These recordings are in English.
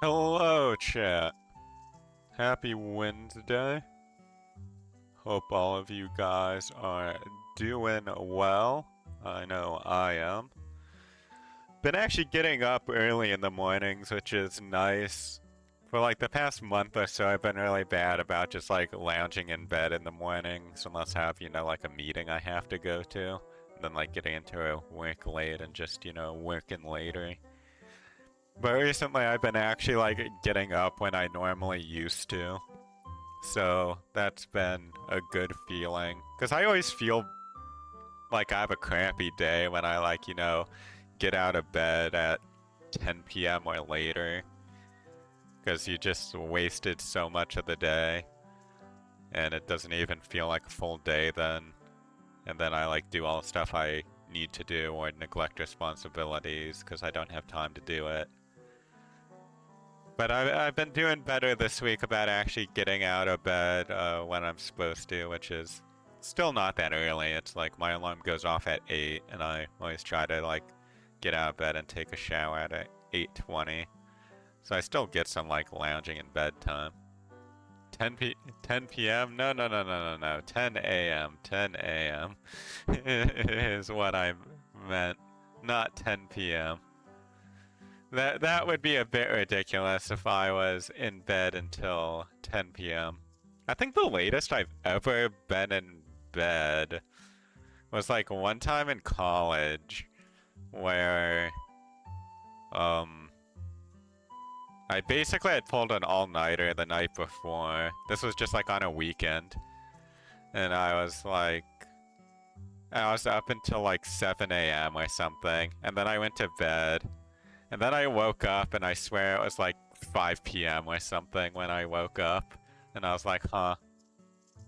Hello, chat. Happy Wednesday. Hope all of you guys are doing well. I know I am. Been actually getting up early in the mornings, which is nice. For like the past month or so, I've been really bad about just like lounging in bed in the mornings, unless I have, like a meeting I have to go to. And then like getting into work late and just, working later. But recently I've been actually like getting up when I normally used to. So that's been a good feeling. Because I always feel like I have a crappy day when I, like, get out of bed at 10 p.m. or later. Because you just wasted so much of the day. And it doesn't even feel like a full day then. And then I, like, do all the stuff I need to do or neglect responsibilities because I don't have time to do it. But I've been doing better this week about actually getting out of bed when I'm supposed to, which is still not that early. It's like my alarm goes off at 8, and I always try to like get out of bed and take a shower at 8:20. So I still get some like lounging in bed time. 10 p.m. No, no, no, no, no, no. 10 a.m. 10 a.m. is what I meant, not 10 p.m. That would be a bit ridiculous if I was in bed until 10 p.m. I think the latest I've ever been in bed was like one time in college where um I basically had pulled an all-nighter the night before. This was just like on a weekend. And I was up until like 7 a.m. or something. And then I went to bed. And then I woke up, and I swear it was like 5 p.m. or something when I woke up. And I was like, huh.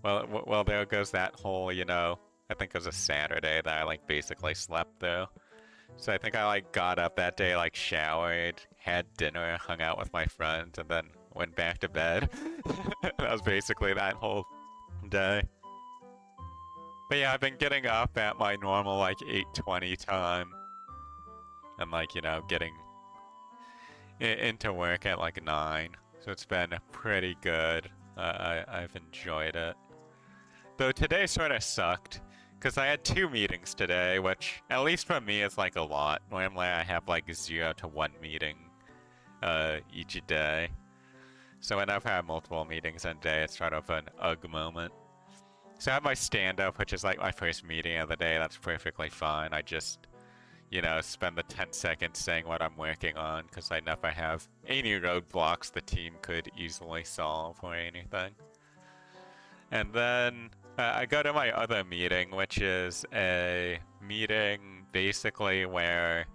Well, there goes that whole, I think it was a Saturday that I like basically slept through. So I think I like got up that day, like showered, had dinner, hung out with my friends, and then went back to bed. That was basically that whole day. But yeah, I've been getting up at my normal like 8:20 time, and like getting into work at like 9, so it's been pretty good. I've enjoyed it. Though today sort of sucked, because I had 2 meetings today, which at least for me is like a lot. Normally I have like 0 to 1 meeting each day. So whenever I have multiple meetings in a day, it's sort of an ugh moment. So I have my stand-up, which is like my first meeting of the day. That's perfectly fine. I just spend the 10 seconds saying what I'm working on because I never have any roadblocks the team could easily solve or anything. And then I go to my other meeting, which is a meeting basically where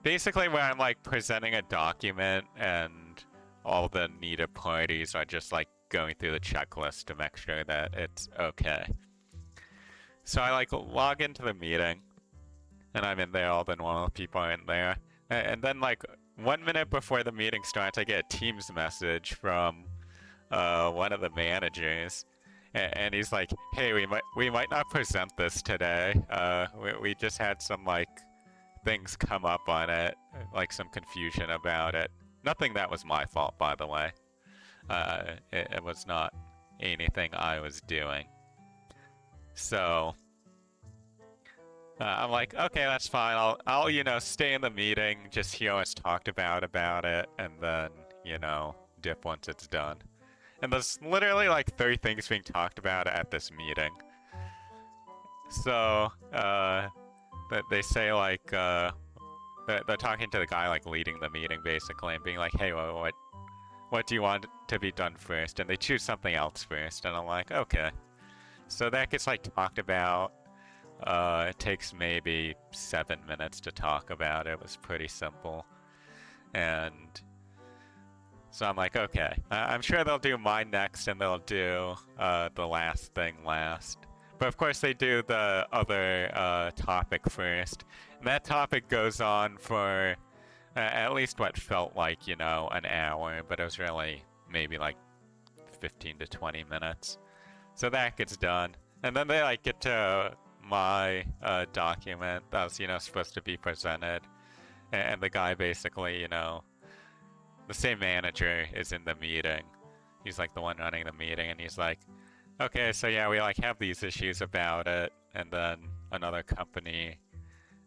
I'm like presenting a document and all the needed parties are just like going through the checklist to make sure that it's okay. So I like log into the meeting and I'm in there, all the normal people are in there. And then like 1 minute before the meeting starts, I get a Teams message from one of the managers, and he's like, "Hey, we might not present this today. We just had some like things come up on it, like some confusion about it. Nothing that was my fault, by the way. It was not anything I was doing. So I'm like, okay, that's fine. I'll stay in the meeting, just hear what's talked about it, and then dip once it's done. And there's literally like 30 things being talked about at this meeting. So they say like they're talking to the guy like leading the meeting basically, and being like, hey, what do you want to be done first? And they choose something else first, and I'm like, okay. So that gets like talked about. It takes maybe 7 minutes to talk about it. It was pretty simple. And so I'm like, okay, I'm sure they'll do mine next and they'll do the last thing last. But of course, they do the other topic first. And that topic goes on for at least what felt like, an hour, but it was really maybe like 15 to 20 minutes. So that gets done. And then they like get to my document that was, supposed to be presented. And the guy basically, the same manager is in the meeting. He's like the one running the meeting, and he's like, okay, so yeah, we like have these issues about it, and then another company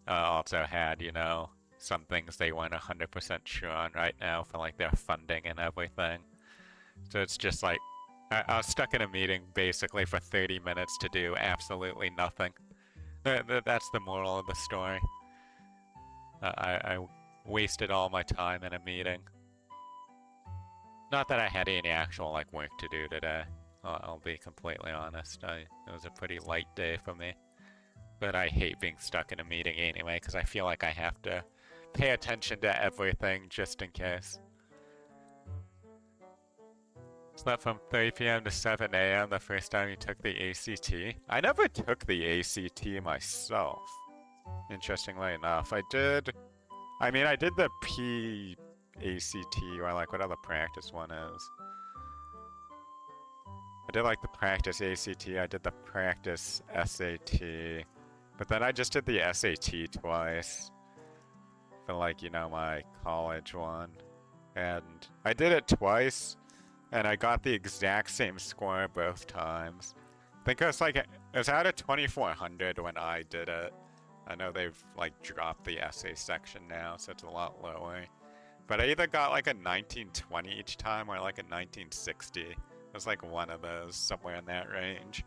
also had, you know, some things they weren't 100% sure on right now for like their funding and everything. So it's just like, I was stuck in a meeting basically for 30 minutes to do absolutely nothing. That's the moral of the story. I wasted all my time in a meeting. Not that I had any actual like work to do today. I'll be completely honest. It was a pretty light day for me. But I hate being stuck in a meeting anyway because I feel like I have to pay attention to everything just in case. Slept from 3 p.m. to 7 a.m. the first time you took the ACT. I never took the ACT myself. Interestingly enough, I did. I mean, I did the PACT, or like what other practice one is. I did like the practice ACT, I did the practice SAT, but then I just did the SAT twice for like, you know, my college one. And I did it twice, and I got the exact same score both times. I think it was like, it was out of 2400 when I did it. I know they've like dropped the essay section now, so it's a lot lower. But I either got like a 1920 each time or like a 1960. It was like one of those, somewhere in that range.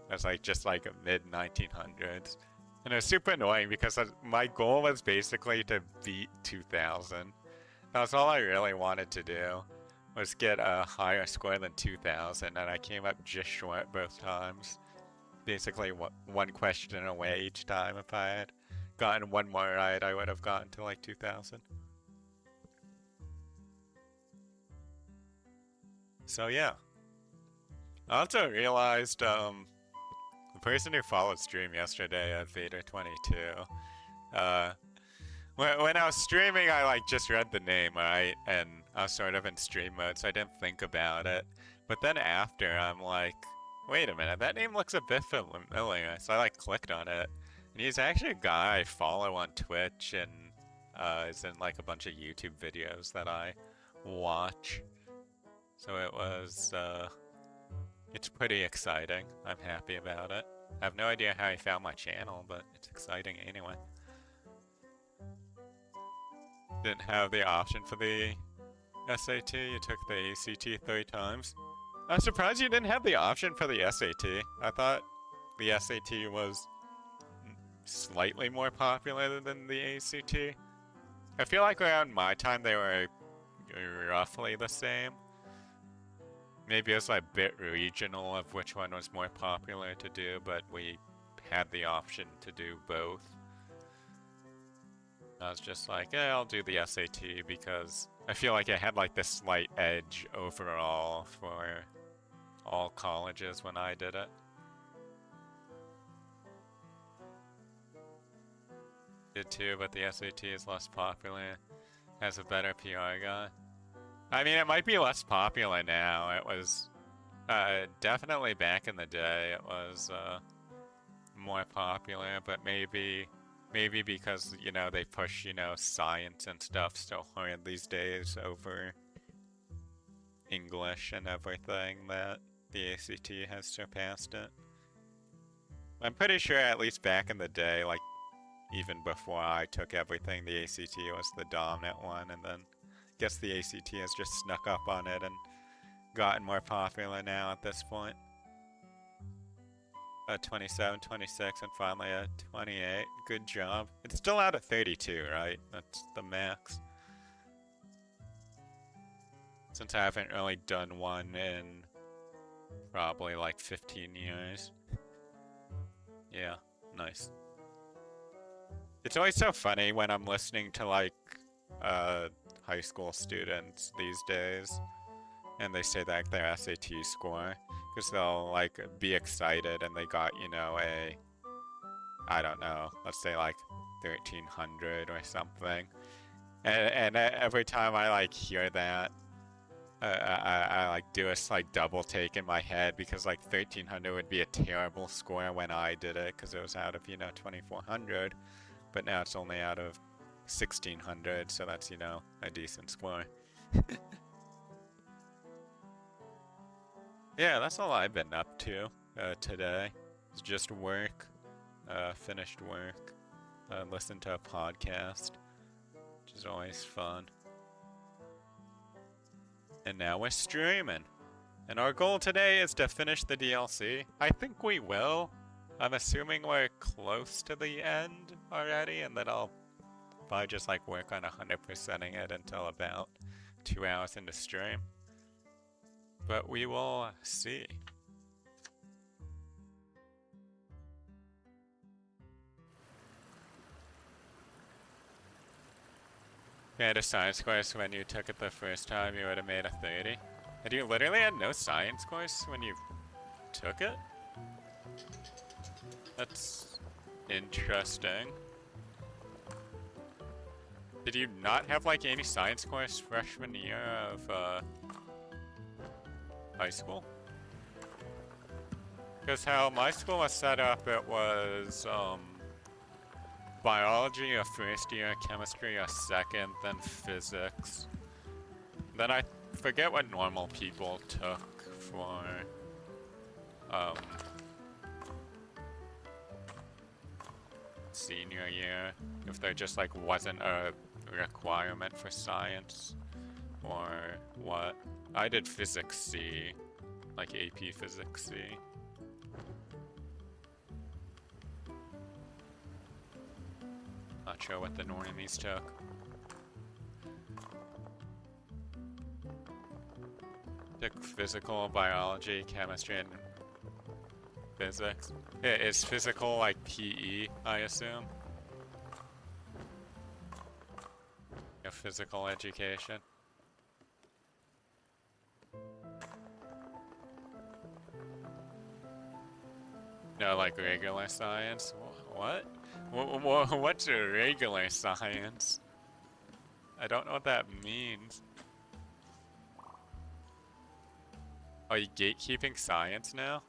It was like just like a mid 1900s. And it was super annoying because my goal was basically to beat 2000. That's all I really wanted to do, was get a higher score than 2000, and I came up just short both times. Basically one question away each time. If I had gotten one more right, I would have gotten to like 2000. So yeah. I also realized the person who followed stream yesterday at Gator 22, when I was streaming, I like just read the name, right? And I was sort of in stream mode, so I didn't think about it. But then after, I'm like, wait a minute, that name looks a bit familiar. So I like clicked on it, and he's actually a guy I follow on Twitch, and is in like a bunch of YouTube videos that I watch. So it was, it's pretty exciting. I'm happy about it. I have no idea how he found my channel, but it's exciting anyway. Didn't have the option for the SAT. You took the ACT 3 times. I'm surprised you didn't have the option for the SAT. I thought the SAT was slightly more popular than the ACT. I feel like around my time they were roughly the same. Maybe it was like a bit regional of which one was more popular to do, but we had the option to do both. I was just like, yeah, I'll do the SAT because I feel like it had like this slight edge overall for all colleges when I did it. Did too, but the SAT is less popular. Has a better PR guy. I mean, it might be less popular now. It was definitely back in the day. It was more popular, but maybe because, you know, they push, you know, science and stuff so hard these days over English and everything that the ACT has surpassed it. I'm pretty sure at least back in the day, like even before I took everything, the ACT was the dominant one, and then I guess the ACT has just snuck up on it and gotten more popular now at this point. 27, 26, and finally a 28. Good job. It's still out at 32, right? That's the max. Since I haven't really done one in probably like 15 years. Yeah, nice. It's always so funny when I'm listening to like high school students these days, and they say that their SAT score, because they'll like be excited and they got, you know, a, I don't know, let's say like 1300 or something, and every time I like hear that, I like do a slight double take in my head, because like 1300 would be a terrible score when I did it, because it was out of, you know, 2400, but now it's only out of 1600, so that's, you know, a decent score. Yeah, that's all I've been up to today. It's just work, finished work, listen to a podcast, which is always fun. And now we're streaming. And our goal today is to finish the DLC. I think we will. I'm assuming we're close to the end already, and then I'll probably just like work on 100%ing it until about 2 hours into stream. But we will see. You had a science course when you took it the first time, you would have made a 30. And you literally had no science course when you took it? That's interesting. Did you not have like any science course freshman year of high school? Because how my school was set up, it was biology a first year, chemistry a second, then physics. Then I forget what normal people took for senior year, if there just like wasn't a requirement for science or what. I did physics C, like AP physics C. Not sure what the normies took. Took physical, biology, chemistry, and physics. Is physical like PE, I assume? Yeah, physical education. No, like regular science? What? What's a regular science? I don't know what that means. Are you gatekeeping science now?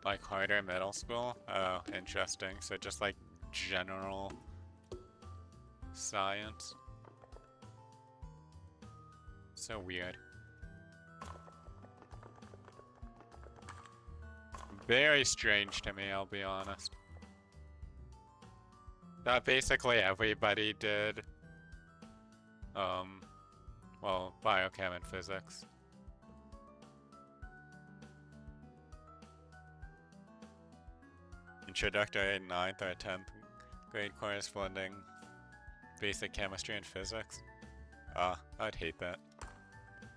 Like harder middle school? Oh, interesting. So just like general science. So weird. Very strange to me, I'll be honest. That basically everybody did. Well, biochem and physics. Introductory 9th or 10th grade course blending basic chemistry and physics. I'd hate that.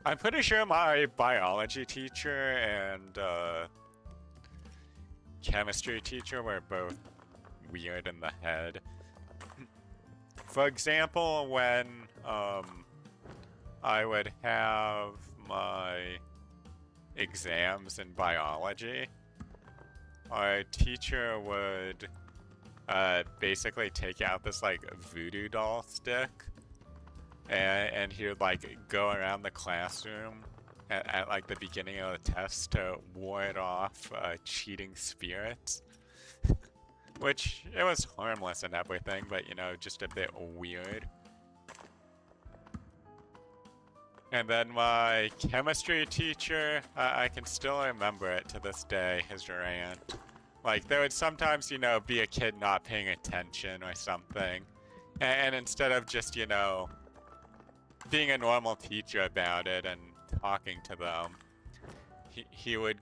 I'm pretty sure my biology teacher and chemistry teacher were both weird in the head. For example, when I would have my exams in biology, our teacher would basically take out this like voodoo doll stick, and he would like go around the classroom at like the beginning of the test to ward off cheating spirits. Which, it was harmless and everything, but you know, just a bit weird. And then my chemistry teacher, I can still remember it to this day, his rant. Like, there would sometimes, you know, be a kid not paying attention or something. And instead of just, you know, being a normal teacher about it and talking to them, he would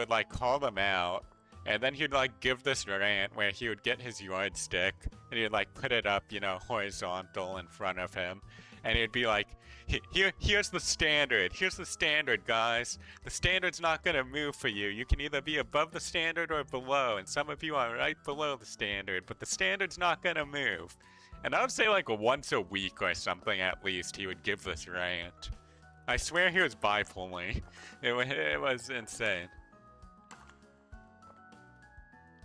like call them out. And then he'd like give this rant where he would get his yardstick and he'd like put it up, you know, horizontal in front of him. And he'd be like, here's the standard. Here's the standard, guys. The standard's not going to move for you. You can either be above the standard or below. And some of you are right below the standard, but the standard's not going to move. And I would say like once a week or something at least he would give this rant. I swear he was bipolar. It was insane.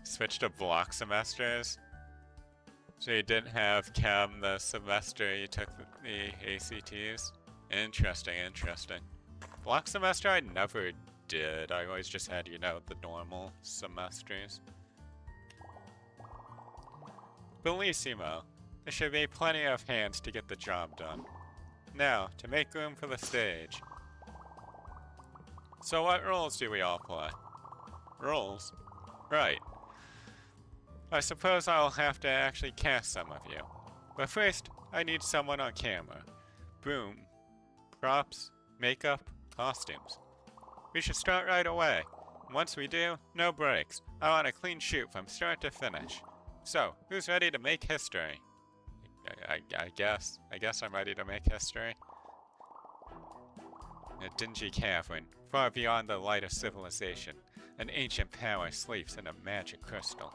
Switched to block semesters. So you didn't have chem the semester you took the ACTs? Interesting, interesting. Block semester I never did. I always just had, you know, the normal semesters. Bellissimo. There should be plenty of hands to get the job done. Now, to make room for the stage. So what roles do we all play? Roles? Right. I suppose I'll have to actually cast some of you. But first, I need someone on camera. Boom. Props, makeup, costumes. We should start right away. Once we do, no breaks. I want a clean shoot from start to finish. So, who's ready to make history? I guess I'm ready to make history. A dingy cavern, far beyond the light of civilization, an ancient power sleeps in a magic crystal.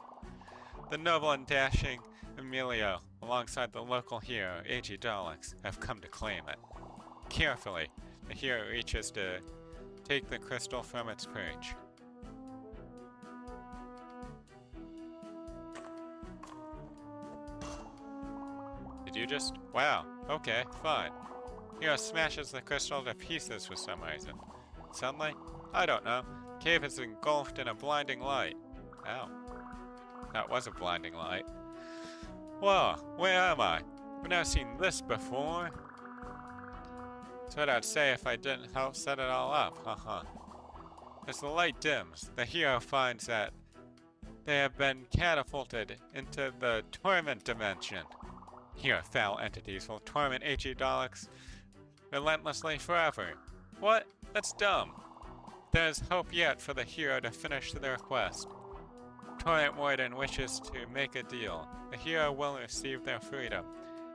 The noble and dashing Emilio, alongside the local hero, A.G. Daleks, have come to claim it. Carefully, the hero reaches to take the crystal from its perch. Did you just? Wow, okay, fine. Hero smashes the crystal to pieces for some reason. Sunlight? I don't know. Cave is engulfed in a blinding light. Ow. That was a blinding light. Whoa, where am I? I've never seen this before. That's what I'd say if I didn't help set it all up, haha. As the light dims, the hero finds that they have been catapulted into the torment dimension. Here, foul entities will torment H.E. Daleks relentlessly forever. What? That's dumb. There is hope yet for the hero to finish their quest. Torrent Warden wishes to make a deal. The hero will receive their freedom,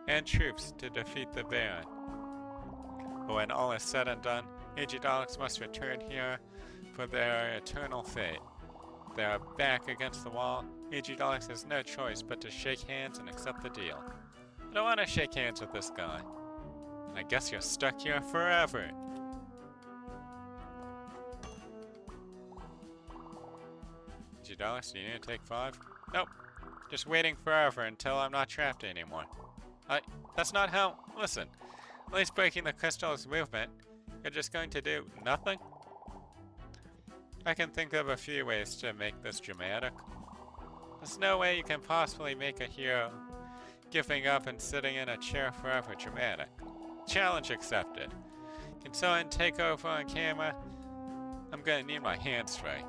and troops to defeat the Baron. But when all is said and done, H.E. Daleks must return here for their eternal fate. They are back against the wall. H.E. Daleks has no choice but to shake hands and accept the deal. I don't want to shake hands with this guy. I guess you're stuck here forever. H.E. Daleks, do you need to take 5? Nope. Just waiting forever until I'm not trapped anymore. That's not how. Listen. At least breaking the crystal's movement. You're just going to do nothing? I can think of a few ways to make this dramatic. There's no way you can possibly make a hero giving up and sitting in a chair forever dramatic. Challenge accepted. Can someone take over on camera? I'm gonna need my hands free.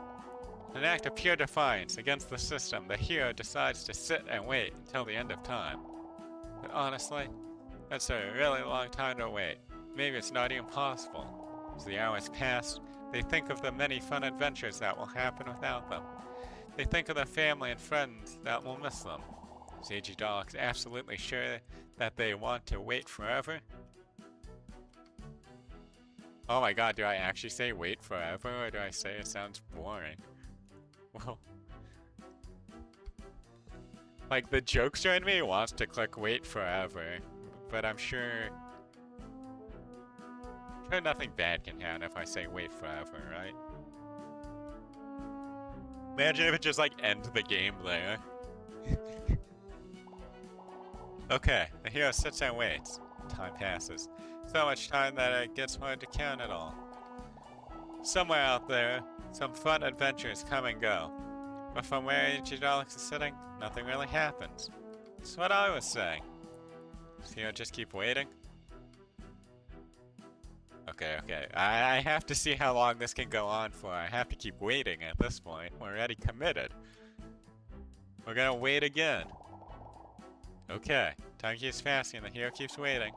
An act of pure defiance against the system, the hero decides to sit and wait until the end of time. But honestly, that's a really long time to wait. Maybe it's not even possible. As the hours pass, they think of the many fun adventures that will happen without them. They think of the family and friends that will miss them. Is H.E. Daleks absolutely sure that they want to wait forever? Oh my god, do I actually say wait forever, or do I say it sounds boring? Well, like, the jokester in me wants to click wait forever, but I'm sure nothing bad can happen if I say wait forever, right? Imagine if it just, like, ends the game there. Okay, the hero sits and waits. Time passes. So much time that it gets hard to count it all. Somewhere out there, some fun adventures come and go. But from where H.E. Daleks is sitting, nothing really happens. That's what I was saying. Does the hero just keep waiting? Okay. I have to see how long this can go on for. I have to keep waiting at this point. We're already committed. We're gonna wait again. Okay, time keeps passing, the hero keeps waiting.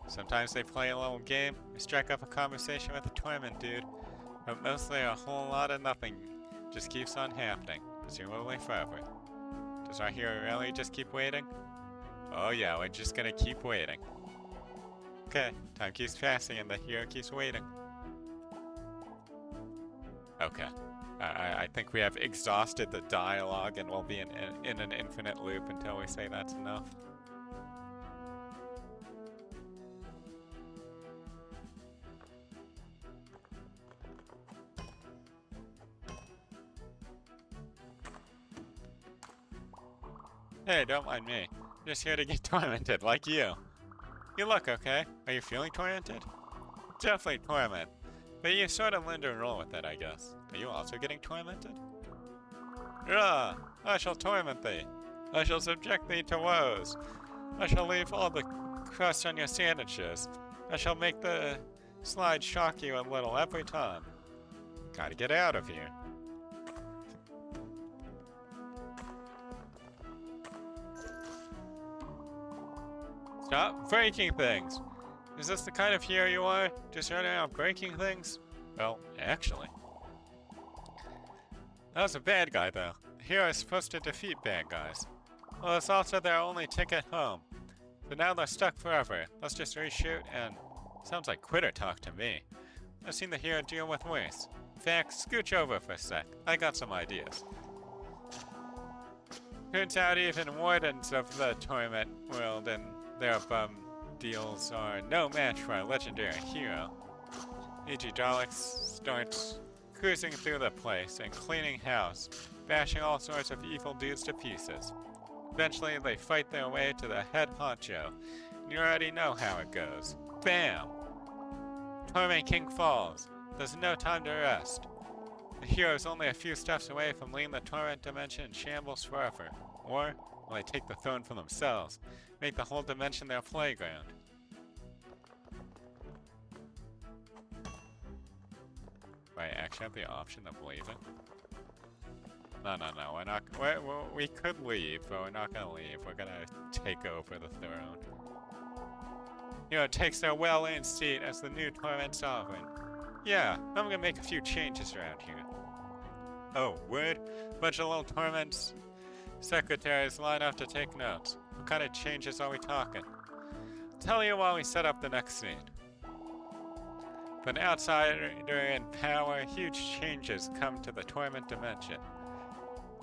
Sometimes they play a little game, or strike up a conversation with the torment dude, but mostly a whole lot of nothing just keeps on happening, presumably forever. Does our hero really just keep waiting? Oh yeah, we're just gonna keep waiting. Okay, time keeps passing and the hero keeps waiting. Okay. I think we have exhausted the dialogue and we'll be in an infinite loop until we say that's enough. Hey, don't mind me. I'm just here to get tormented, like you. You look okay. Are you feeling tormented? Definitely torment. But you sort of learn to roll with it, I guess. Are you also getting tormented? Ah, I shall torment thee. I shall subject thee to woes. I shall leave all the crust on your sandwiches. I shall make the slide shock you a little every time. Gotta get out of here. Stop breaking things! Is this the kind of hero you are? Just running around breaking things? Well, actually. That was a bad guy, though. The hero is supposed to defeat bad guys. Well, it's also their only ticket home. But now they're stuck forever. Let's just reshoot and... Sounds like quitter talk to me. I've seen the hero deal with worse. In fact, scooch over for a sec. I got some ideas. Turns out even wardens of the torment world and their bum deals are no match for a legendary hero. E.g. Daleks starts cruising through the place and cleaning house, bashing all sorts of evil dudes to pieces. Eventually, they fight their way to the head honcho, and you already know how it goes. Bam! Torment King falls. There's no time to rest. The hero is only a few steps away from leaving the torment dimension in shambles forever. Or, will they take the throne for themselves, make the whole dimension their playground? Right, actually have the option of leaving? No, we're not. We could leave, but we're not gonna leave. We're gonna take over the throne. Hero takes their well-earned seat as the new Torment Sovereign. Yeah, I'm gonna make a few changes around here. Oh, word? Bunch of little Torment secretaries line up to take notes. What kind of changes are we talking? Tell you while we set up the next scene. For an outsider in power, huge changes come to the Torment Dimension.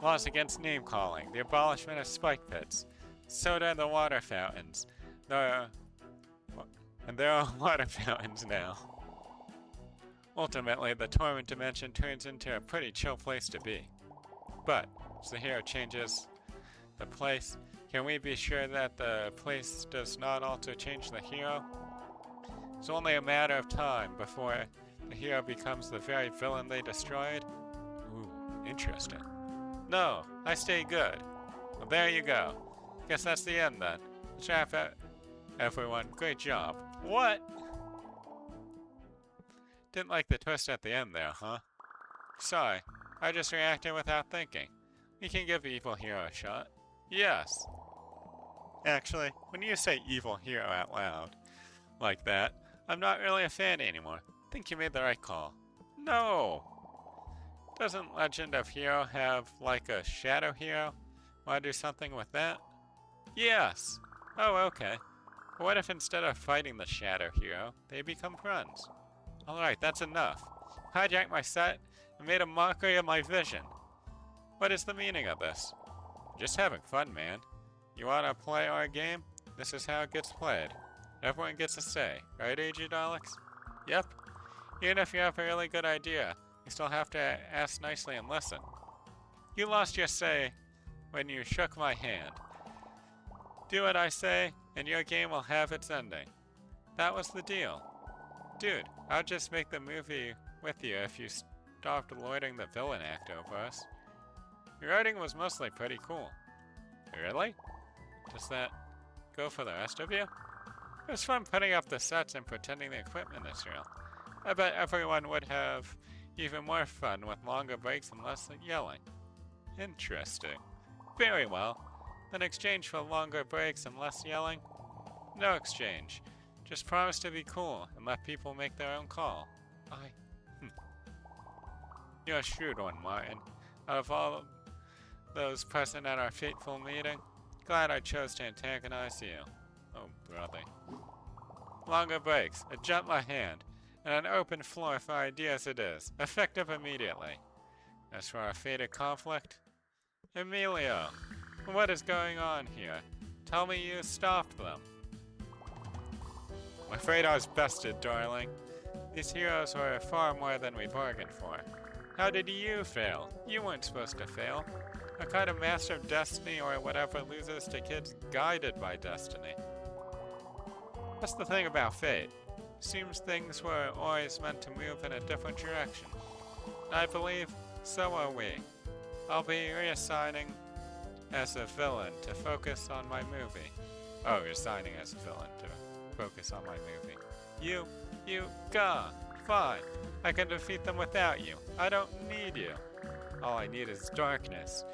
Laws against name-calling, the abolishment of spike pits, soda and the water fountains. There are water fountains now. Ultimately, the Torment Dimension turns into a pretty chill place to be. But, as the hero changes the place, can we be sure that the place does not also change the hero? It's only a matter of time before the hero becomes the very villain they destroyed. Ooh, interesting. No, I stay good. Well, there you go. Guess that's the end then. Let's wrap it. Everyone, great job. What? Didn't like the twist at the end there, huh? Sorry, I just reacted without thinking. We can give Evil Hero a shot. Yes. Actually, when you say Evil Hero out loud, like that, I'm not really a fan anymore. Think you made the right call. No! Doesn't Legend of Hero have, like, a shadow hero? Wanna do something with that? Yes! Oh, okay. But what if instead of fighting the shadow hero, they become friends? Alright, that's enough. Hijacked my set and made a mockery of my vision. What is the meaning of this? Just having fun, man. You wanna play our game? This is how it gets played. Everyone gets a say, right, AG Daleks? Yep. Even if you have a really good idea, you still have to ask nicely and listen. You lost your say when you shook my hand. Do what I say, and your game will have its ending. That was the deal. Dude, I'll just make the movie with you if you stopped lording the villain act over us. Your writing was mostly pretty cool. Really? Does that go for the rest of you? It was fun putting up the sets and pretending the equipment is real. I bet everyone would have even more fun with longer breaks and less yelling. Interesting. Very well. In exchange for longer breaks and less yelling? No exchange. Just promise to be cool and let people make their own call. You're a shrewd one, Martin. Out of all those present at our fateful meeting, glad I chose to antagonize you. Oh, brother. Longer breaks, a gentler hand, and an open floor for ideas it is, effective immediately. As for our fated conflict, Emilio, what is going on here? Tell me you stopped them. I'm afraid I was bested, darling. These heroes were far more than we bargained for. How did you fail? You weren't supposed to fail. A kind of master of destiny or whatever loses to kids guided by destiny. That's the thing about fate. Seems things were always meant to move in a different direction. I believe so are we. I'll be reassigning as a villain to focus on my movie. Oh, resigning as a villain to focus on my movie. Gah! Fine. I can defeat them without you. I don't need you. All I need is darkness,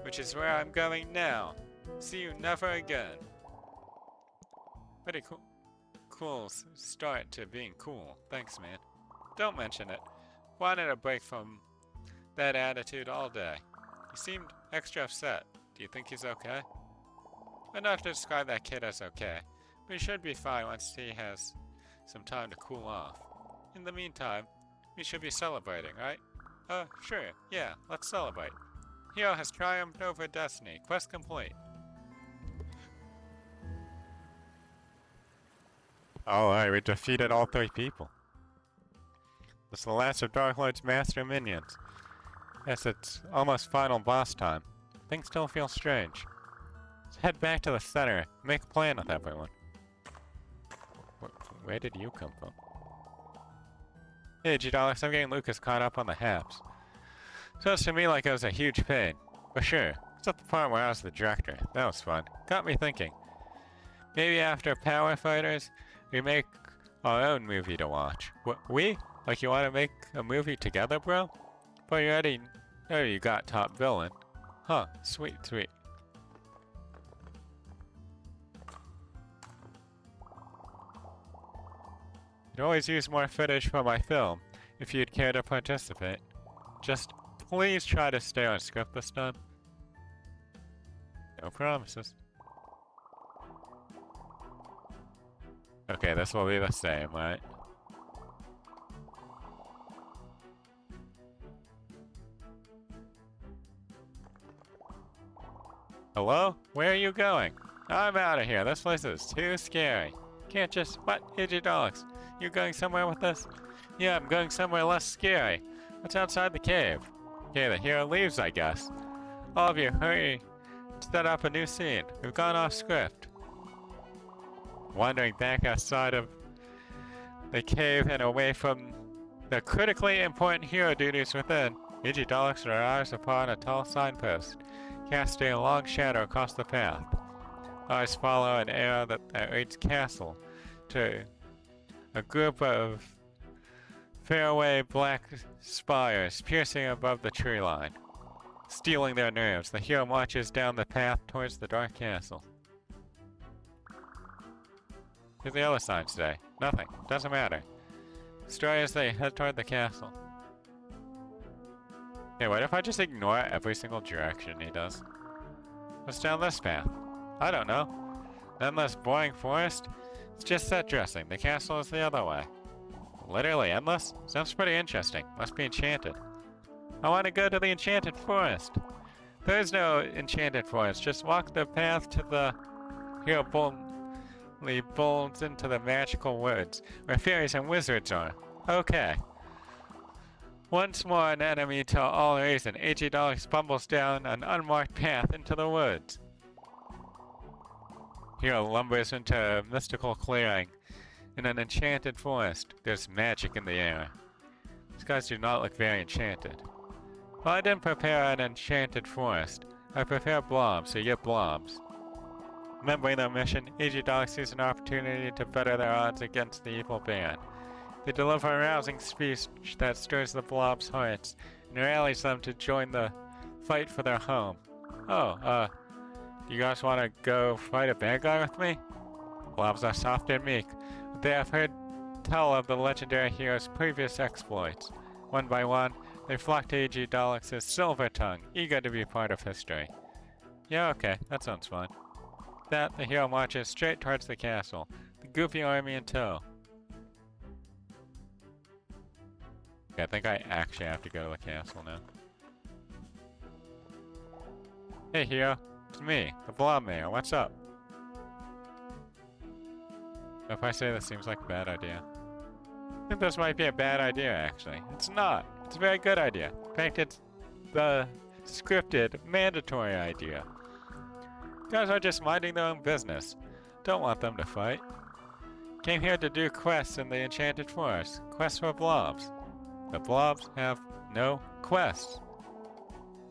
which is where I'm going now. See you never again. Pretty cool start to being cool. Thanks, man. Don't mention it. Wanted a break from that attitude all day. He seemed extra upset. Do you think he's okay? Enough to describe that kid as okay, but he should be fine once he has some time to cool off. In the meantime, we should be celebrating, right? Sure, yeah, let's celebrate. Hero has triumphed over destiny. Quest complete. Alright, we defeated all 3 people. This is the last of Darklord's master minions. Yes, it's almost final boss time. Things still feel strange. Let's head back to the center and make a plan with everyone. Where did you come from? Hey, G-Dollars, I'm getting Lucas caught up on the haps. Sounds to me like it was a huge pain. But sure, it's at the part where I was the director. That was fun. Got me thinking. Maybe after Power Fighters, we make our own movie to watch. What, we? Like you want to make a movie together, bro? But you already know you got top villain. Huh, sweet. I'd always use more footage for my film, if you'd care to participate. Just please try to stay on script this time. No promises. Okay, this will be the same, right? Hello? Where are you going? I'm out of here. This place is too scary. Can't just... What? Dogs? You going somewhere with us? Yeah, I'm going somewhere less scary. What's outside the cave? Okay, the hero leaves, I guess. All of you, hurry. Set up a new scene. We've gone off script. Wandering back outside of the cave and away from the critically important hero duties within, Dogs arrives upon a tall signpost, casting a long shadow across the path. Eyes follow an arrow that leads castle to a group of fairway black spires piercing above the tree line. Stealing their nerves, the hero marches down the path towards the dark castle. Here's the other signs today. Nothing. Doesn't matter. Story as they head toward the castle. Hey, what if I just ignore every single direction he does? What's down this path? I don't know. Endless boring forest? It's just set dressing. The castle is the other way. Literally endless? Sounds pretty interesting. Must be enchanted. I want to go to the enchanted forest. There is no enchanted forest. Just walk the path to the hero boldly bolts into the magical woods where fairies and wizards are. Okay. Once more an enemy to all reason, Dogs bumbles down an unmarked path into the woods. Hero lumbers into a mystical clearing. In an enchanted forest, there's magic in the air. These guys do not look very enchanted. Well, I didn't prepare an enchanted forest. I prepared blobs, so you get blobs. Remembering their mission, Dogs sees an opportunity to better their odds against the evil band. They deliver a rousing speech that stirs the blobs' hearts and rallies them to join the fight for their home. Oh, do you guys want to go fight a bad guy with me? Blobs are soft and meek, but they have heard tell of the legendary hero's previous exploits. One by one, they flock to Dogs' silver tongue, eager to be part of history. Yeah, okay, that sounds fun. That, the hero marches straight towards the castle, the goofy army in tow. Okay, I think I actually have to go to the castle now. Hey hero, it's me, the Blob Mayor, what's up? If I say this seems like a bad idea. I think this might be a bad idea actually. It's not, it's a very good idea. In fact, it's the scripted, mandatory idea. Guys are just minding their own business. Don't want them to fight. Came here to do quests in the Enchanted Forest. Quests for blobs. The blobs have no quests.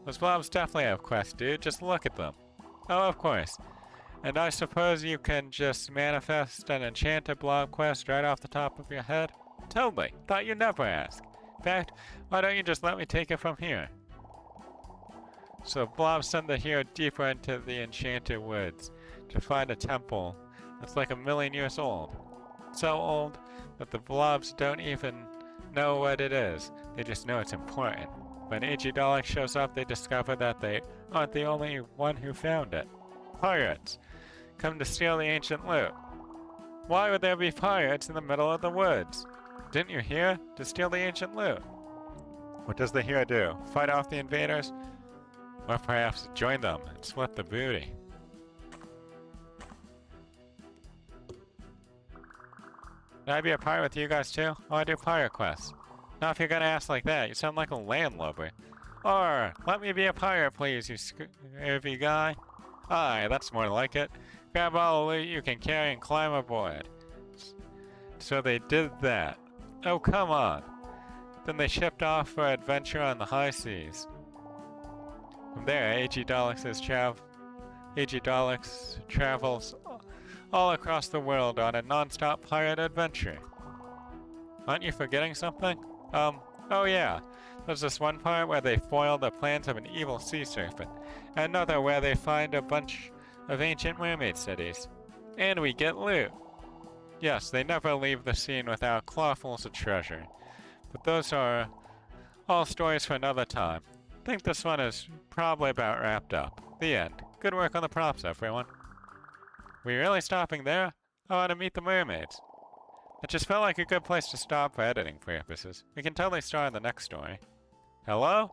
Those blobs definitely have quests, dude. Just look at them. Oh, of course. And I suppose you can just manifest an enchanted blob quest right off the top of your head? Totally. Thought you'd never ask. In fact, why don't you just let me take it from here? So blobs send the hero deeper into the enchanted woods to find a temple that's like 1,000,000 years old. So old that the blobs don't even know what it is. They just know it's important. When Agidolic shows up, they discover that they aren't the only one who found it. Pirates come to steal the ancient loot. Why would there be pirates in the middle of the woods? Didn't you hear? To steal the ancient loot. What does the hero do? Fight off the invaders? Or perhaps join them and split the booty? Can I be a pirate with you guys too? Oh, I do pirate quests. Now if you're gonna ask like that, you sound like a landlubber. Or, let me be a pirate please, you scurvy guy. Aye, that's more like it. Grab all the loot you can carry and climb aboard. So they did that. Oh, come on. Then they shipped off for adventure on the high seas. From there, Agidolix travels all across the world on a non-stop pirate adventure. Aren't you forgetting something? Oh yeah. There's this one part where they foil the plans of an evil sea serpent, and another where they find a bunch of ancient mermaid cities. And we get loot. Yes, they never leave the scene without clawfuls of treasure. But those are all stories for another time. I think this one is probably about wrapped up. The end. Good work on the props, everyone. We really stopping there? I want to meet the mermaids. It just felt like a good place to stop for editing purposes. We can totally start the next story. Hello?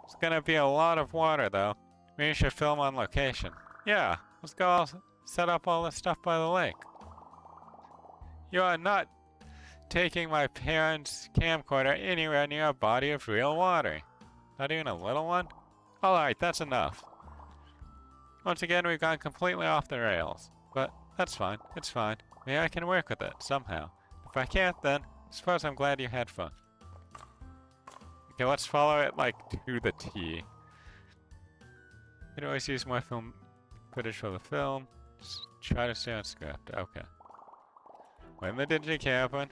It's gonna be a lot of water, though. Maybe we should film on location. Yeah, let's go set up all this stuff by the lake. You are not taking my parents' camcorder anywhere near a body of real water. Not even a little one? Alright, that's enough. Once again, we've gone completely off the rails. But that's fine, it's fine. Maybe I can work with it, somehow. If I can't, then I suppose I'm glad you had fun. Okay, let's follow it, like, to the T. You can always use more film footage for the film. Just try to stay on script. Okay. When the digi happen?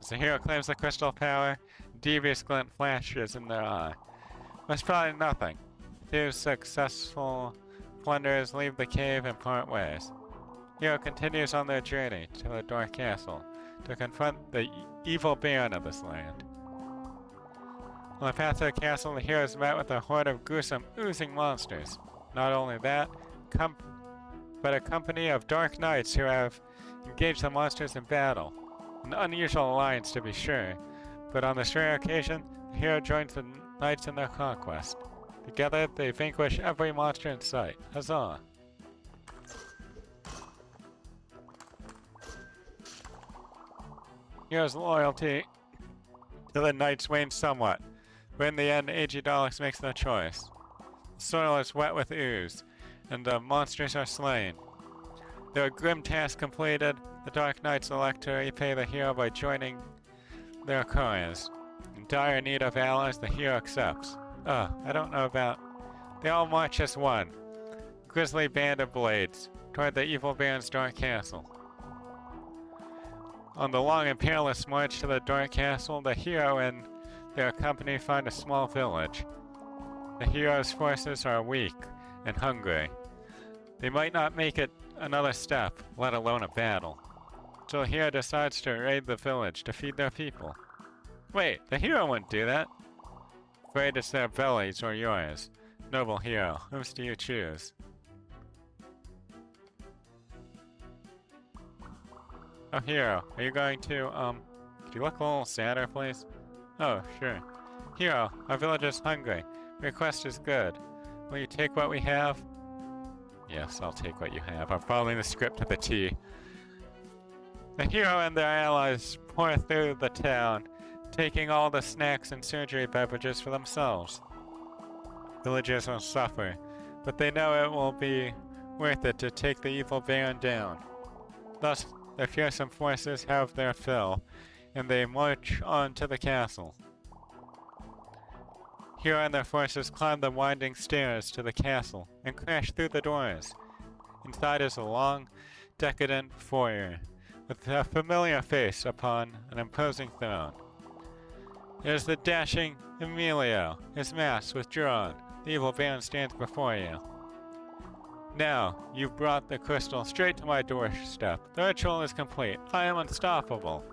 As the hero claims the crystal power, devious glint flashes in their eye. That's probably nothing. Two successful plunderers leave the cave and part ways. Hero continues on their journey to the Dark Castle to confront the evil baron of this land. On the path to the castle, the hero is met with a horde of gruesome, oozing monsters. Not only that, but a company of dark knights who have engaged the monsters in battle. An unusual alliance, to be sure, but on this rare occasion, the hero joins the knights in their conquest. Together, they vanquish every monster in sight. Huzzah! Hero's loyalty to the knights wanes somewhat, but in the end, Agidolix makes no choice. The soil is wet with ooze, and the monsters are slain. Their grim task completed, the Dark Knights elect to repay the hero by joining their cause. In dire need of allies, the hero accepts. I don't know about... They all march as one, grisly band of blades, toward the evil baron's dark castle. On the long and perilous march to the Dark Castle, the hero and their company find a small village. The hero's forces are weak and hungry. They might not make it another step, let alone a battle. So the hero decides to raid the village to feed their people. Wait, the hero wouldn't do that. Afraid it's their bellies or yours. Noble hero, whose do you choose? Oh, hero, are you going to, could you look a little sadder, please? Oh, sure. Hero, our village is hungry. Request is good. Will you take what we have? Yes, I'll take what you have. I'm following the script to the T. The hero and their allies pour through the town, taking all the snacks and surgery beverages for themselves. Villagers will suffer, but they know it will be worth it to take the evil baron down. Thus, the fearsome forces have their fill, and they march on to the castle. Hero and their forces climb the winding stairs to the castle and crash through the doors. Inside is a long, decadent foyer, with a familiar face upon an imposing throne. There's the dashing Emilio, his mask withdrawn. The evil baron stands before you. Now, you've brought the crystal straight to my doorstep. The ritual is complete. I am unstoppable.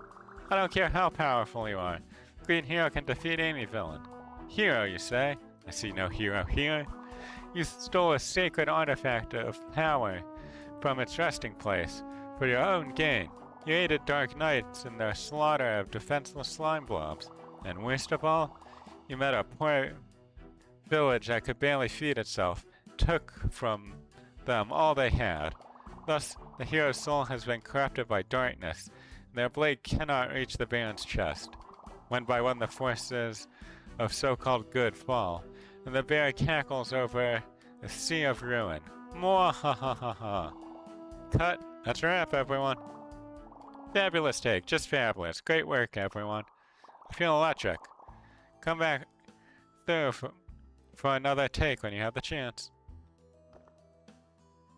I don't care how powerful you are. The Green Hero can defeat any villain. Hero, you say? I see no hero here. You stole a sacred artifact of power from its resting place for your own gain. You aided Dark Knights in their slaughter of defenseless slime blobs. And worst of all, you met a poor village that could barely feed itself, took from them all they had. Thus, the hero's soul has been corrupted by darkness, and their blade cannot reach the baron's chest. One by one the forces of so-called good fall, and the bear cackles over a sea of ruin. Mwahahaha. Cut. That's a wrap, everyone. Fabulous take. Just fabulous. Great work, everyone. I feel electric. Come back through for another take when you have the chance.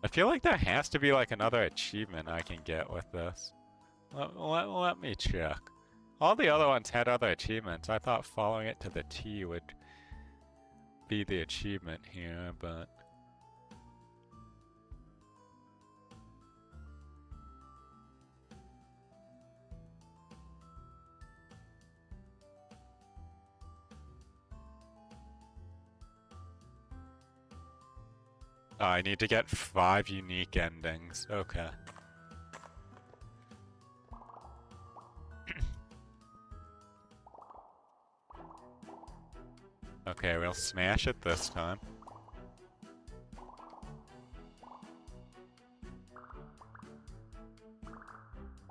I feel like there has to be like another achievement I can get with this. Let me check. All the other ones had other achievements. I thought following it to the T would be the achievement here, but... Oh, I need to get 5 unique endings. Okay. Okay, we'll smash it this time.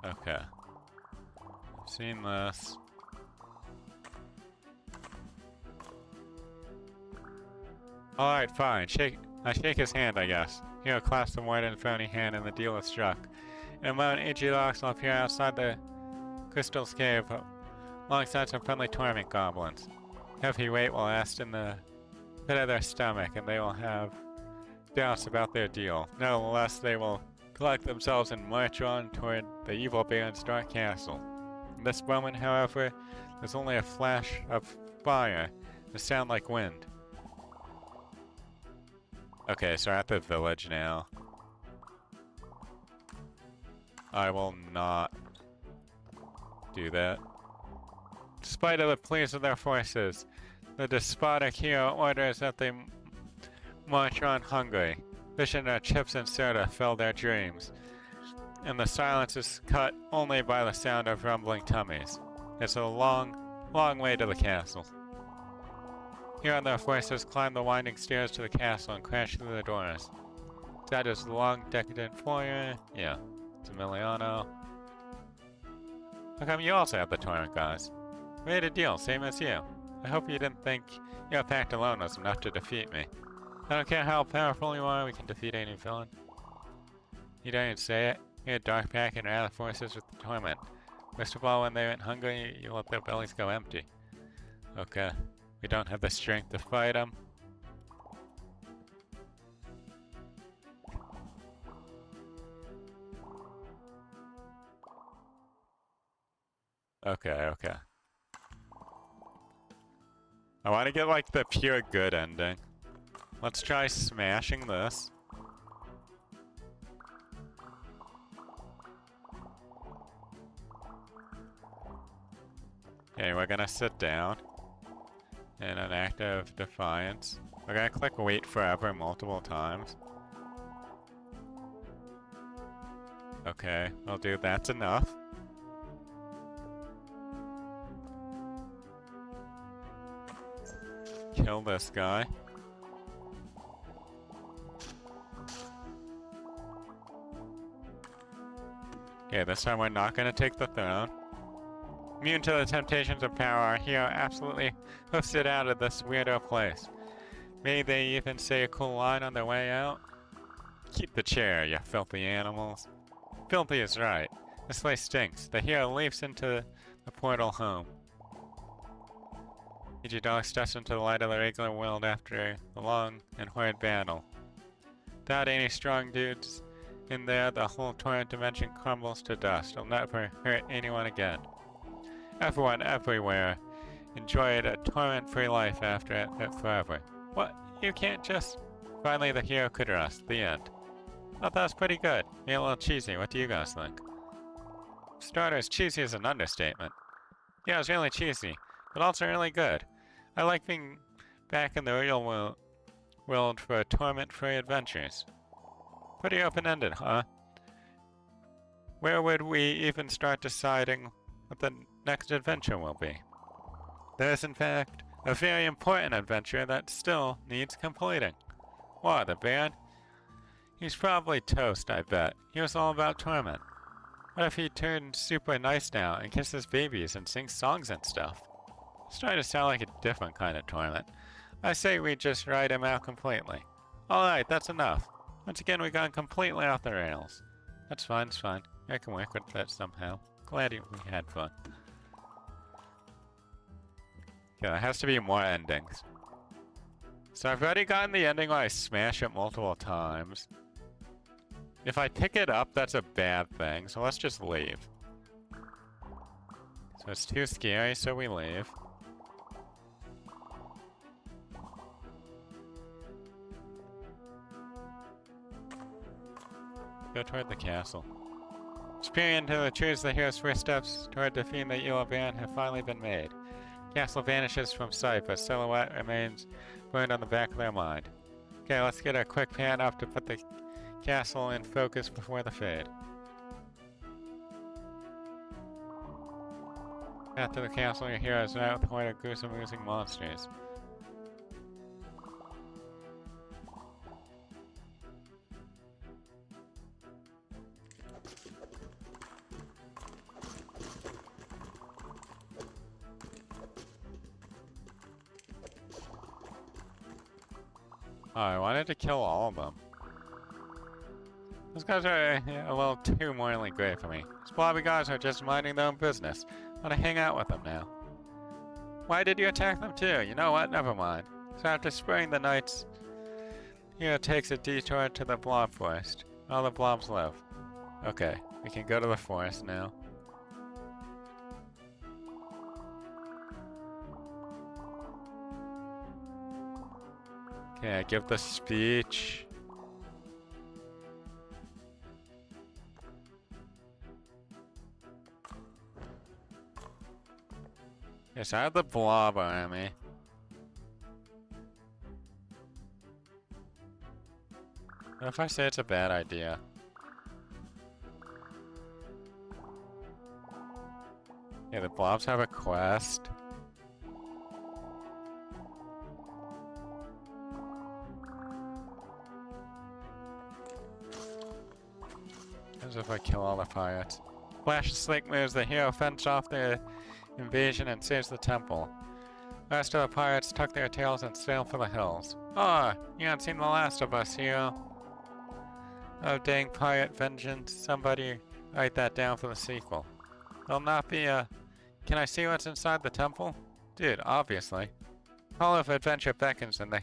Okay. I've seen this. Alright, fine. I shake his hand, I guess. Hero clasps the white and phony hand and the deal is struck. In a moment, Ichilox will appear outside the crystal's cave alongside some friendly torment goblins. Heavyweight will rest in the pit of their stomach and they will have doubts about their deal. Nevertheless, they will collect themselves and march on toward the evil baron's dark castle. In this moment, however, there's only a flash of fire, a sound like wind. Okay, so we're at the village now. I will not do that. Despite of the pleas of their forces, the despotic hero orders that they march on hungry. Vision of chips and soda fill their dreams, and the silence is cut only by the sound of rumbling tummies. It's a long, long way to the castle. Here and their forces climb the winding stairs to the castle and crash through the doors. That is the long, decadent foyer. Yeah, it's Emiliano. How come you also have the torrent, guys? We made a deal, same as you. I hope you didn't think your pact alone was enough to defeat me. I don't care how powerful you are, we can defeat any villain. You don't even say it. You're a dark pack and rally forces with the torment. First of all, when they went hungry, you let their bellies go empty. Okay. We don't have the strength to fight them. Okay. I want to get like the pure good ending. Let's try smashing this. Okay, we're gonna sit down. In an act of defiance. We're gonna click wait forever multiple times. Okay, well dude, that's enough. Kill this guy. Okay, this time we're not gonna take the throne. Immune to the temptations of power, our hero absolutely hoofs it out of this weirdo place. Maybe they even say a cool line on their way out. Keep the chair, you filthy animals. Filthy is right. This place stinks. The hero leaps into the portal home. Dog steps into the light of the regular world after a long and horrid battle. Without any strong dudes in there, the whole torrent dimension crumbles to dust. It'll never hurt anyone again. Everyone, everywhere, enjoyed a torrent-free life after it forever. What? You can't just... Finally, the hero could rest. The end. Thought that was pretty good. Maybe a little cheesy. What do you guys think? Starters, cheesy is an understatement. Yeah, it was really cheesy, but also really good. I like being back in the real world for torment-free adventures. Pretty open-ended, huh? Where would we even start deciding what the next adventure will be? There's, in fact, a very important adventure that still needs completing. What, the band? He's probably toast, I bet. He was all about torment. What if he turned super nice now and kisses babies and sings songs and stuff? It's starting to sound like a different kind of torment. I say we just ride him out completely. Alright, that's enough. Once again, we've gone completely off the rails. That's fine, it's fine. I can work with that somehow. Glad we had fun. Yeah, there has to be more endings. So I've already gotten the ending where I smash it multiple times. If I pick it up, that's a bad thing, so let's just leave. So it's too scary, so we leave. Go toward the castle. Spearing into the trees, the hero's first steps toward defeating the evil band have finally been made. Castle vanishes from sight, but silhouette remains burned on the back of their mind. Okay, let's get a quick pan up to put the castle in focus before the fade. After the castle, your hero is met with a horde of gruesome, oozing monsters. Oh, I wanted to kill all of them. Those guys are a little too morally gray for me. These blobby guys are just minding their own business. I want to hang out with them now. Why did you attack them too? You know what? Never mind. So after spraying the knights, hero takes a detour to the blob forest. All the blobs live. Okay, we can go to the forest now. Okay, I give the speech. Yes, I have the blob army. What if I say it's a bad idea? Yeah, the blobs have a quest. As if I kill all the pirates. Flash of Slick moves, the hero fends off the invasion and saves the temple. The rest of the pirates tuck their tails and sail for the hills. Oh, you haven't seen the last of us, hero. Oh, dang pirate vengeance. Somebody write that down for the sequel. There'll not be a... Can I see what's inside the temple? Dude, obviously. Hall of Adventure beckons and the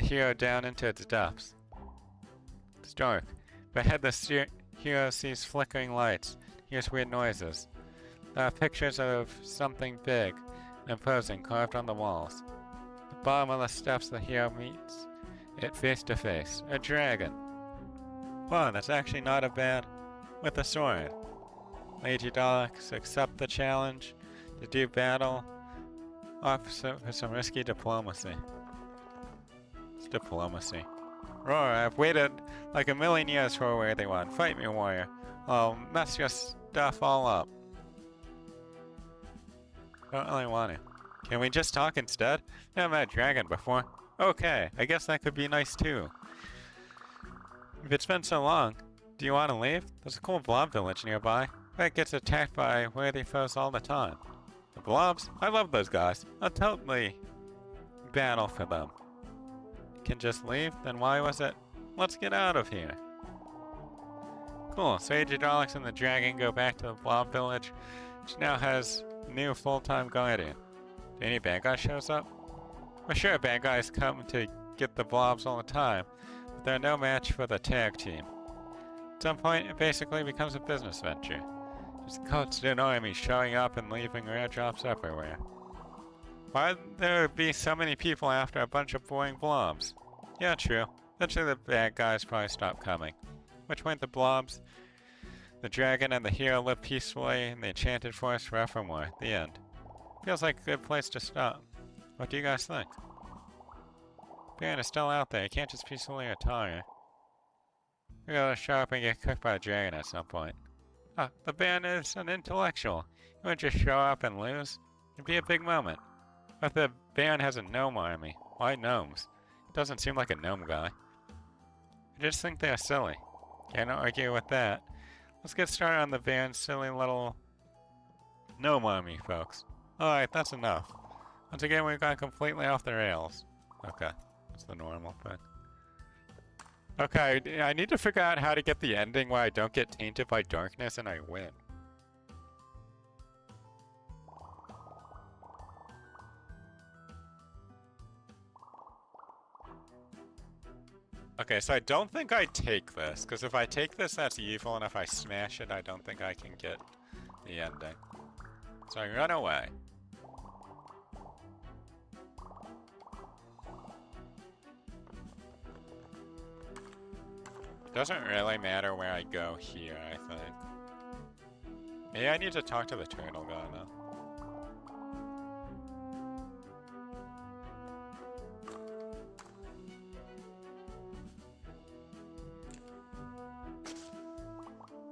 hero down into its depths. It's dark. Ahead, the hero sees flickering lights, hears weird noises. There are pictures of something big and imposing carved on the walls. At the bottom of the steps, the hero meets it face to face. A dragon. Wow, that's actually not a bad... with a sword. Lady Daleks accept the challenge to do battle. Offer for some risky diplomacy. It's diplomacy. Roar, I've waited like a million years for a worthy one. Fight me, warrior. I'll mess your stuff all up. Don't really want to. Can we just talk instead? Never met a dragon before. Okay, I guess that could be nice too. If it's been so long, do you want to leave? There's a cool blob village nearby. That gets attacked by worthy foes all the time. The blobs? I love those guys. I'll totally battle for them. can just leave, then why was it, let's get out of here? Cool, so Age of Daleks and the Dragon go back to the Blob Village, which now has a new full-time guardian. Do any bad guys shows up? Well, sure, bad guys come to get the blobs all the time, but they're no match for the tag team. At some point, it basically becomes a business venture. Just constant armies showing up and leaving rare drops everywhere. Why'd there be so many people after a bunch of boring blobs? Yeah, true. Eventually the bad guys probably stop coming. Which point the blobs, the dragon, and the hero live peacefully in the enchanted forest forevermore. The end. Feels like a good place to stop. What do you guys think? Baron is still out there. You can't just peacefully retire. You're gonna show up and get cooked by a dragon at some point. Ah, the Baron is an intellectual. You wouldn't just show up and lose. It'd be a big moment. But the Baron has a gnome army. Why gnomes? It doesn't seem like a gnome guy. I just think they're silly. Can't argue with that. Let's get started on the Baron's silly little gnome army, folks. Alright, that's enough. Once again, we've gone completely off the rails. Okay, that's the normal thing. Okay, I need to figure out how to get the ending where I don't get tainted by darkness and I win. Okay, so I don't think I take this, because if I take this, that's evil, and if I smash it, I don't think I can get the ending. So I run away. Doesn't really matter where I go here, I think. Maybe I need to talk to the turtle guy now.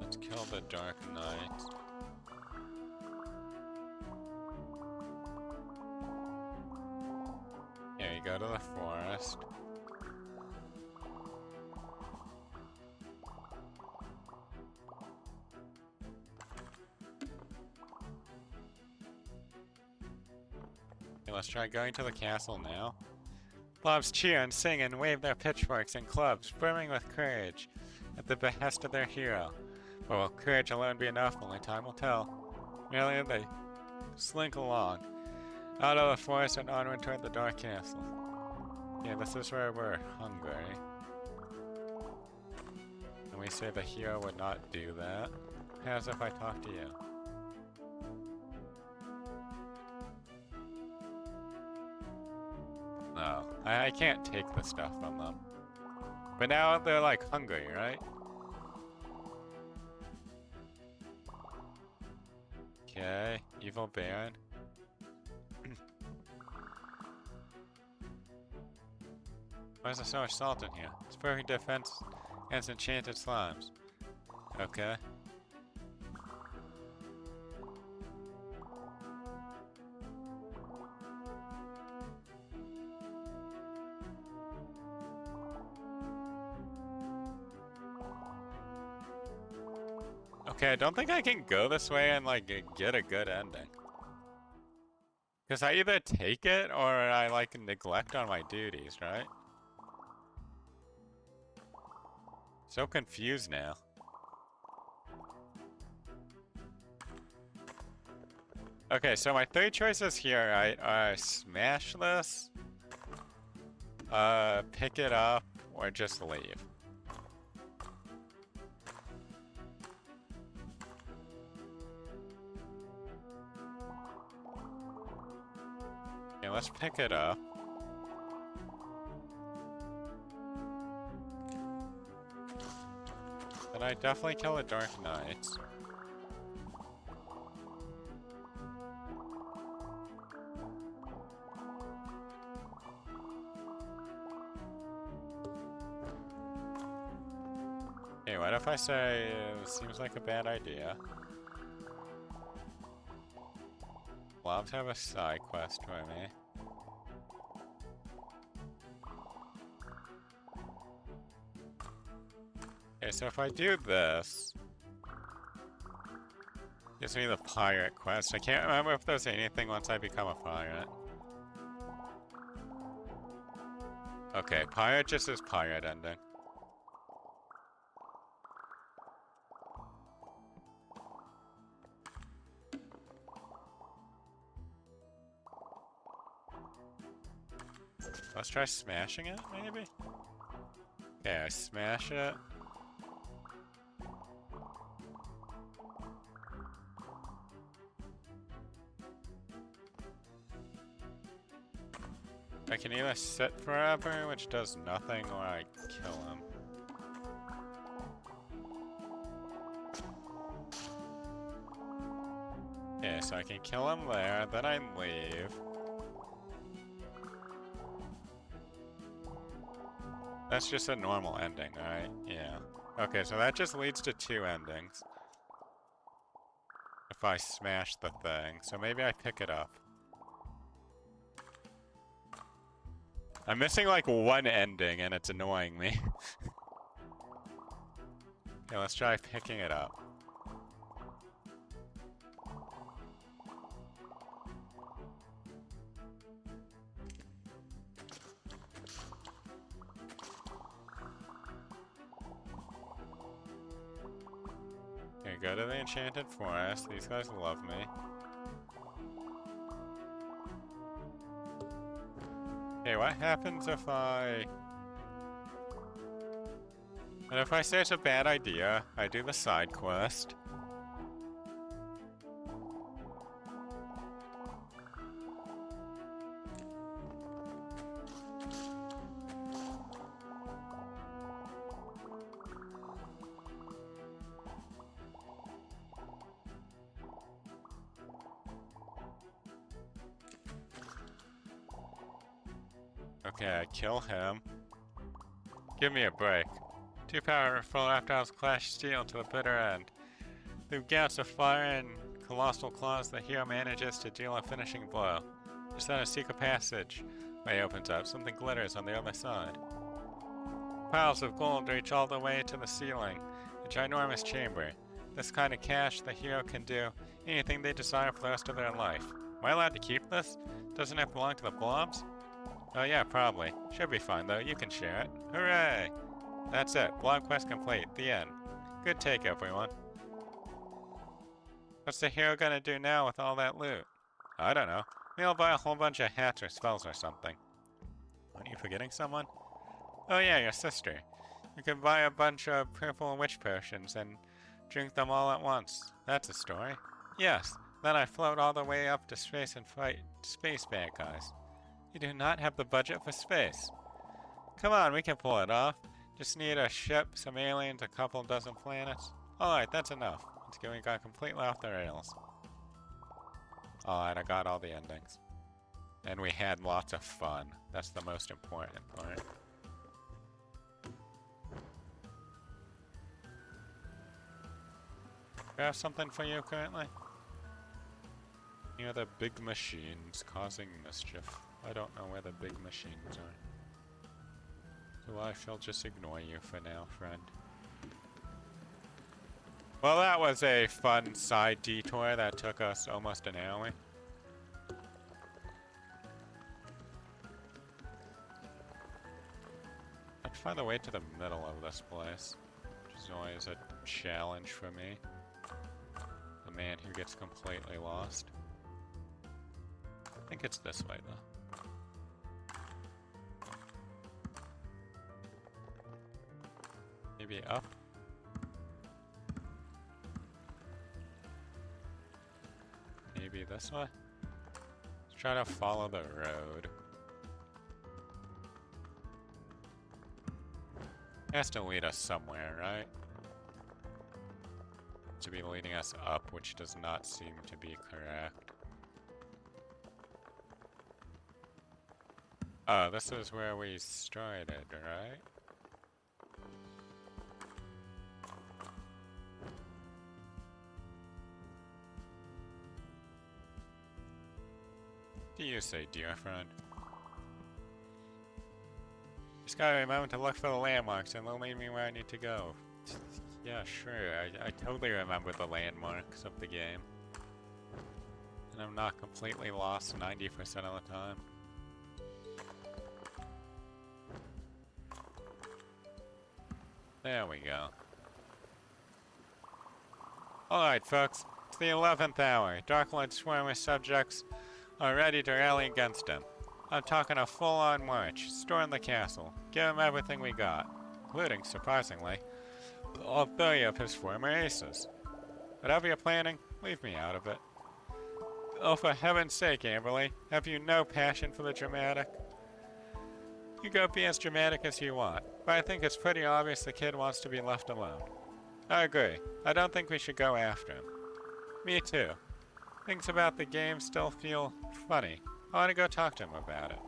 Let's kill the Dark Knight. Yeah, you go to the forest. Let's try going to the castle now. Blobs cheer and sing and wave their pitchforks and clubs, brimming with courage, at the behest of their hero. But will courage alone be enough? Only time will tell. Merely they slink along, out of the forest and onward toward the dark castle. Yeah, this is where we're hungry. And we say the hero would not do that. As if I talk to you. No, I can't take the stuff from them. But now they're like hungry, right? Okay, evil Baron. Why is there so much salt in here? It's perfect defense against enchanted slimes. Okay. Okay, I don't think I can go this way and like get a good ending. Because I either take it or I like neglect on my duties, right? So confused now. Okay, so my three choices here, I smash this, pick it up, or just leave. Okay, let's pick it up. Then I definitely kill the Dark Knights. Hey, what if I say it seems like a bad idea? Blobs have a side quest for me. Okay, so if I do this, gives me the pirate quest. I can't remember if there's anything once I become a pirate. Okay, pirate just is pirate ending. Let's try smashing it, maybe? Okay, I smash it. I can either sit forever, which does nothing, or I kill him. Okay, so I can kill him there, then I leave. That's just a normal ending, right? Yeah. Okay, so that just leads to 2 endings. If I smash the thing, so maybe I pick it up. I'm missing like 1 ending and it's annoying me. Okay, let's try picking it up. Okay, go to the Enchanted Forest. These guys love me. Okay, what happens if I... And if I say it's a bad idea, I do the side quest. Okay, I kill him. Give me a break. 2 powerful reptiles clash steel to the bitter end. Through gouts of fire and colossal claws, the hero manages to deal a finishing blow. Just then a secret passage way opens up. Something glitters on the other side. Piles of gold reach all the way to the ceiling. A ginormous chamber. This kind of cash, the hero can do anything they desire for the rest of their life. Am I allowed to keep this? Doesn't it belong to the blobs? Oh yeah, probably. Should be fine though, you can share it. Hooray! That's it, blob quest complete, the end. Good take, everyone. What's the hero gonna do now with all that loot? I don't know. Maybe I'll buy a whole bunch of hats or spells or something. Aren't you forgetting someone? Oh yeah, your sister. You can buy a bunch of purple witch potions and drink them all at once. That's a story. Yes, then I float all the way up to space and fight space bad guys. You do not have the budget for space. Come on, we can pull it off. Just need a ship, some aliens, a couple dozen planets. Alright, that's enough. It's going got completely off the rails. Alright, I got all the endings. And we had lots of fun. That's the most important part. Do I have something for you currently? Near the big machines causing mischief. I don't know where the big machines are. So I shall just ignore you for now, friend. Well, that was a fun side detour that took us almost an hour. I'd find a way to the middle of this place, which is always a challenge for me. The man who gets completely lost. I think it's this way, though. Maybe up? Maybe this way? Let's try to follow the road. It has to lead us somewhere, right? To be leading us up, which does not seem to be correct. Oh, this is where we started, right? What do you say, dear friend? Just gotta remember to look for the landmarks and they'll lead me where I need to go. Yeah, sure. I totally remember the landmarks of the game. And I'm not completely lost 90% of the time. There we go. Alright, folks. It's the 11th hour. Darklight Swarmer subjects are ready to rally against him. I'm talking a full-on march. Storm the castle. Give him everything we got. Including, surprisingly, all 30 of his former aces. Whatever you're planning, leave me out of it. Oh, for heaven's sake, Amberly, have you no passion for the dramatic? You go be as dramatic as you want, but I think it's pretty obvious the kid wants to be left alone. I agree. I don't think we should go after him. Me too. Things about the game still feel funny. I want to go talk to him about it.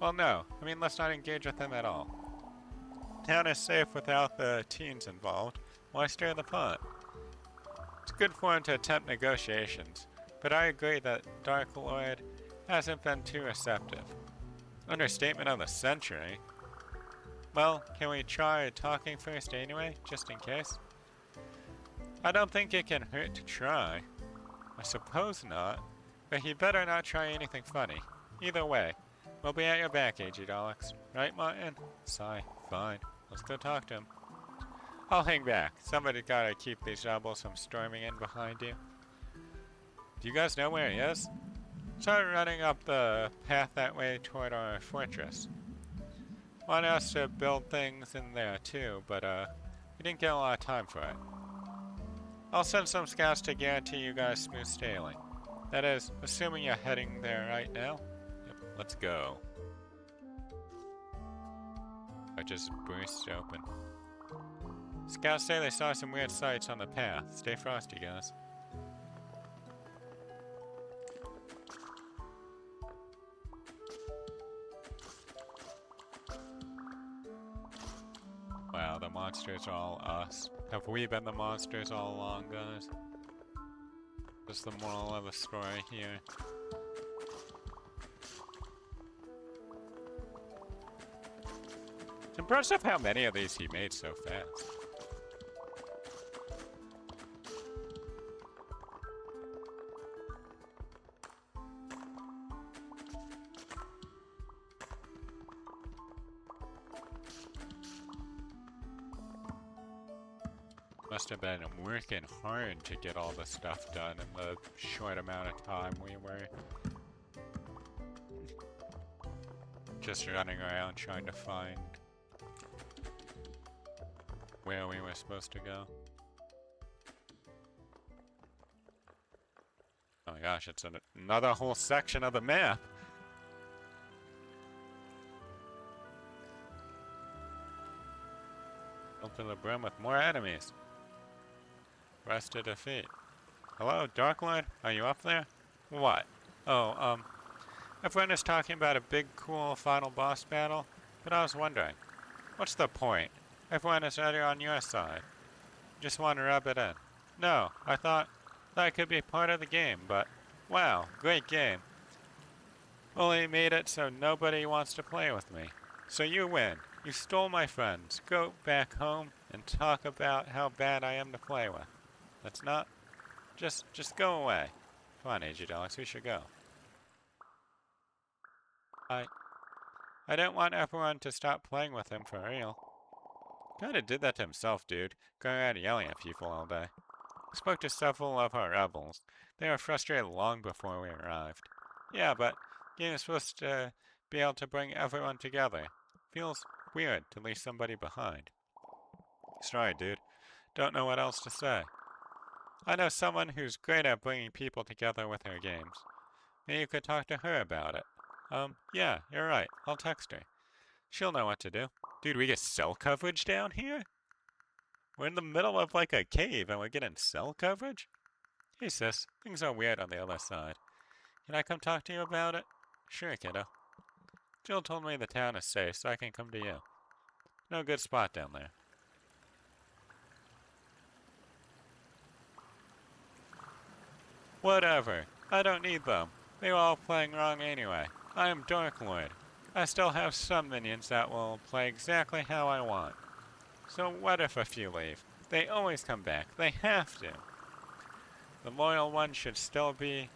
Well, no. I mean, let's not engage with him at all. Town is safe without the teens involved. Why stir the pot? It's good for him to attempt negotiations, but I agree that Dark Lord hasn't been too receptive. Understatement of the century. Well, can we try talking first anyway, just in case? I don't think it can hurt to try. I suppose not, but he better not try anything funny. Either way, we'll be at your back, AG Daleks. Right, Martin? Sigh. Fine. Let's go talk to him. I'll hang back. Somebody gotta keep these rebels from storming in behind you. Do you guys know where he is? Start running up the path that way toward our fortress. Want us to build things in there too, but we didn't get a lot of time for it. I'll send some scouts to guarantee you guys smooth sailing. That is, assuming you're heading there right now. Yep, let's go. I just burst open. Scouts say they saw some weird sights on the path. Stay frosty, guys. Wow, the monsters are all us. Have we been the monsters all along, guys? That's the moral of the story here. It's impressive how many of these he made so fast. Must have been working hard to get all the stuff done in the short amount of time we were just running around trying to find where we were supposed to go. Oh my gosh, it's another whole section of the map! Filled to the brim with more enemies. Rest to defeat. Hello, Darklord? Are you up there? What? Oh, everyone is talking about a big, cool final boss battle, but I was wondering, what's the point? Everyone is ready on your side. Just want to rub it in. No, I thought that could be part of the game, but wow, great game. Only made it so nobody wants to play with me. So you win. You stole my friends. Go back home and talk about how bad I am to play with. That's not... Just go away. Come on, AG Daleks, we should go. I don't want everyone to stop playing with him for real. Kinda did that to himself, dude. Going around yelling at people all day. I spoke to several of our rebels. They were frustrated long before we arrived. Yeah, but the game is supposed to be able to bring everyone together. Feels weird to leave somebody behind. Sorry, dude. Don't know what else to say. I know someone who's great at bringing people together with her games. Maybe you could talk to her about it. Yeah, you're right. I'll text her. She'll know what to do. Dude, we get cell coverage down here? We're in the middle of like a cave and we're getting cell coverage? Hey sis, things are weird on the other side. Can I come talk to you about it? Sure, kiddo. Jill told me the town is safe, so I can come to you. No good spot down there. Whatever. I don't need them. They were all playing wrong anyway. I am Dark Lord. I still have some minions that will play exactly how I want. So what if a few leave? They always come back. They have to. The loyal ones should still be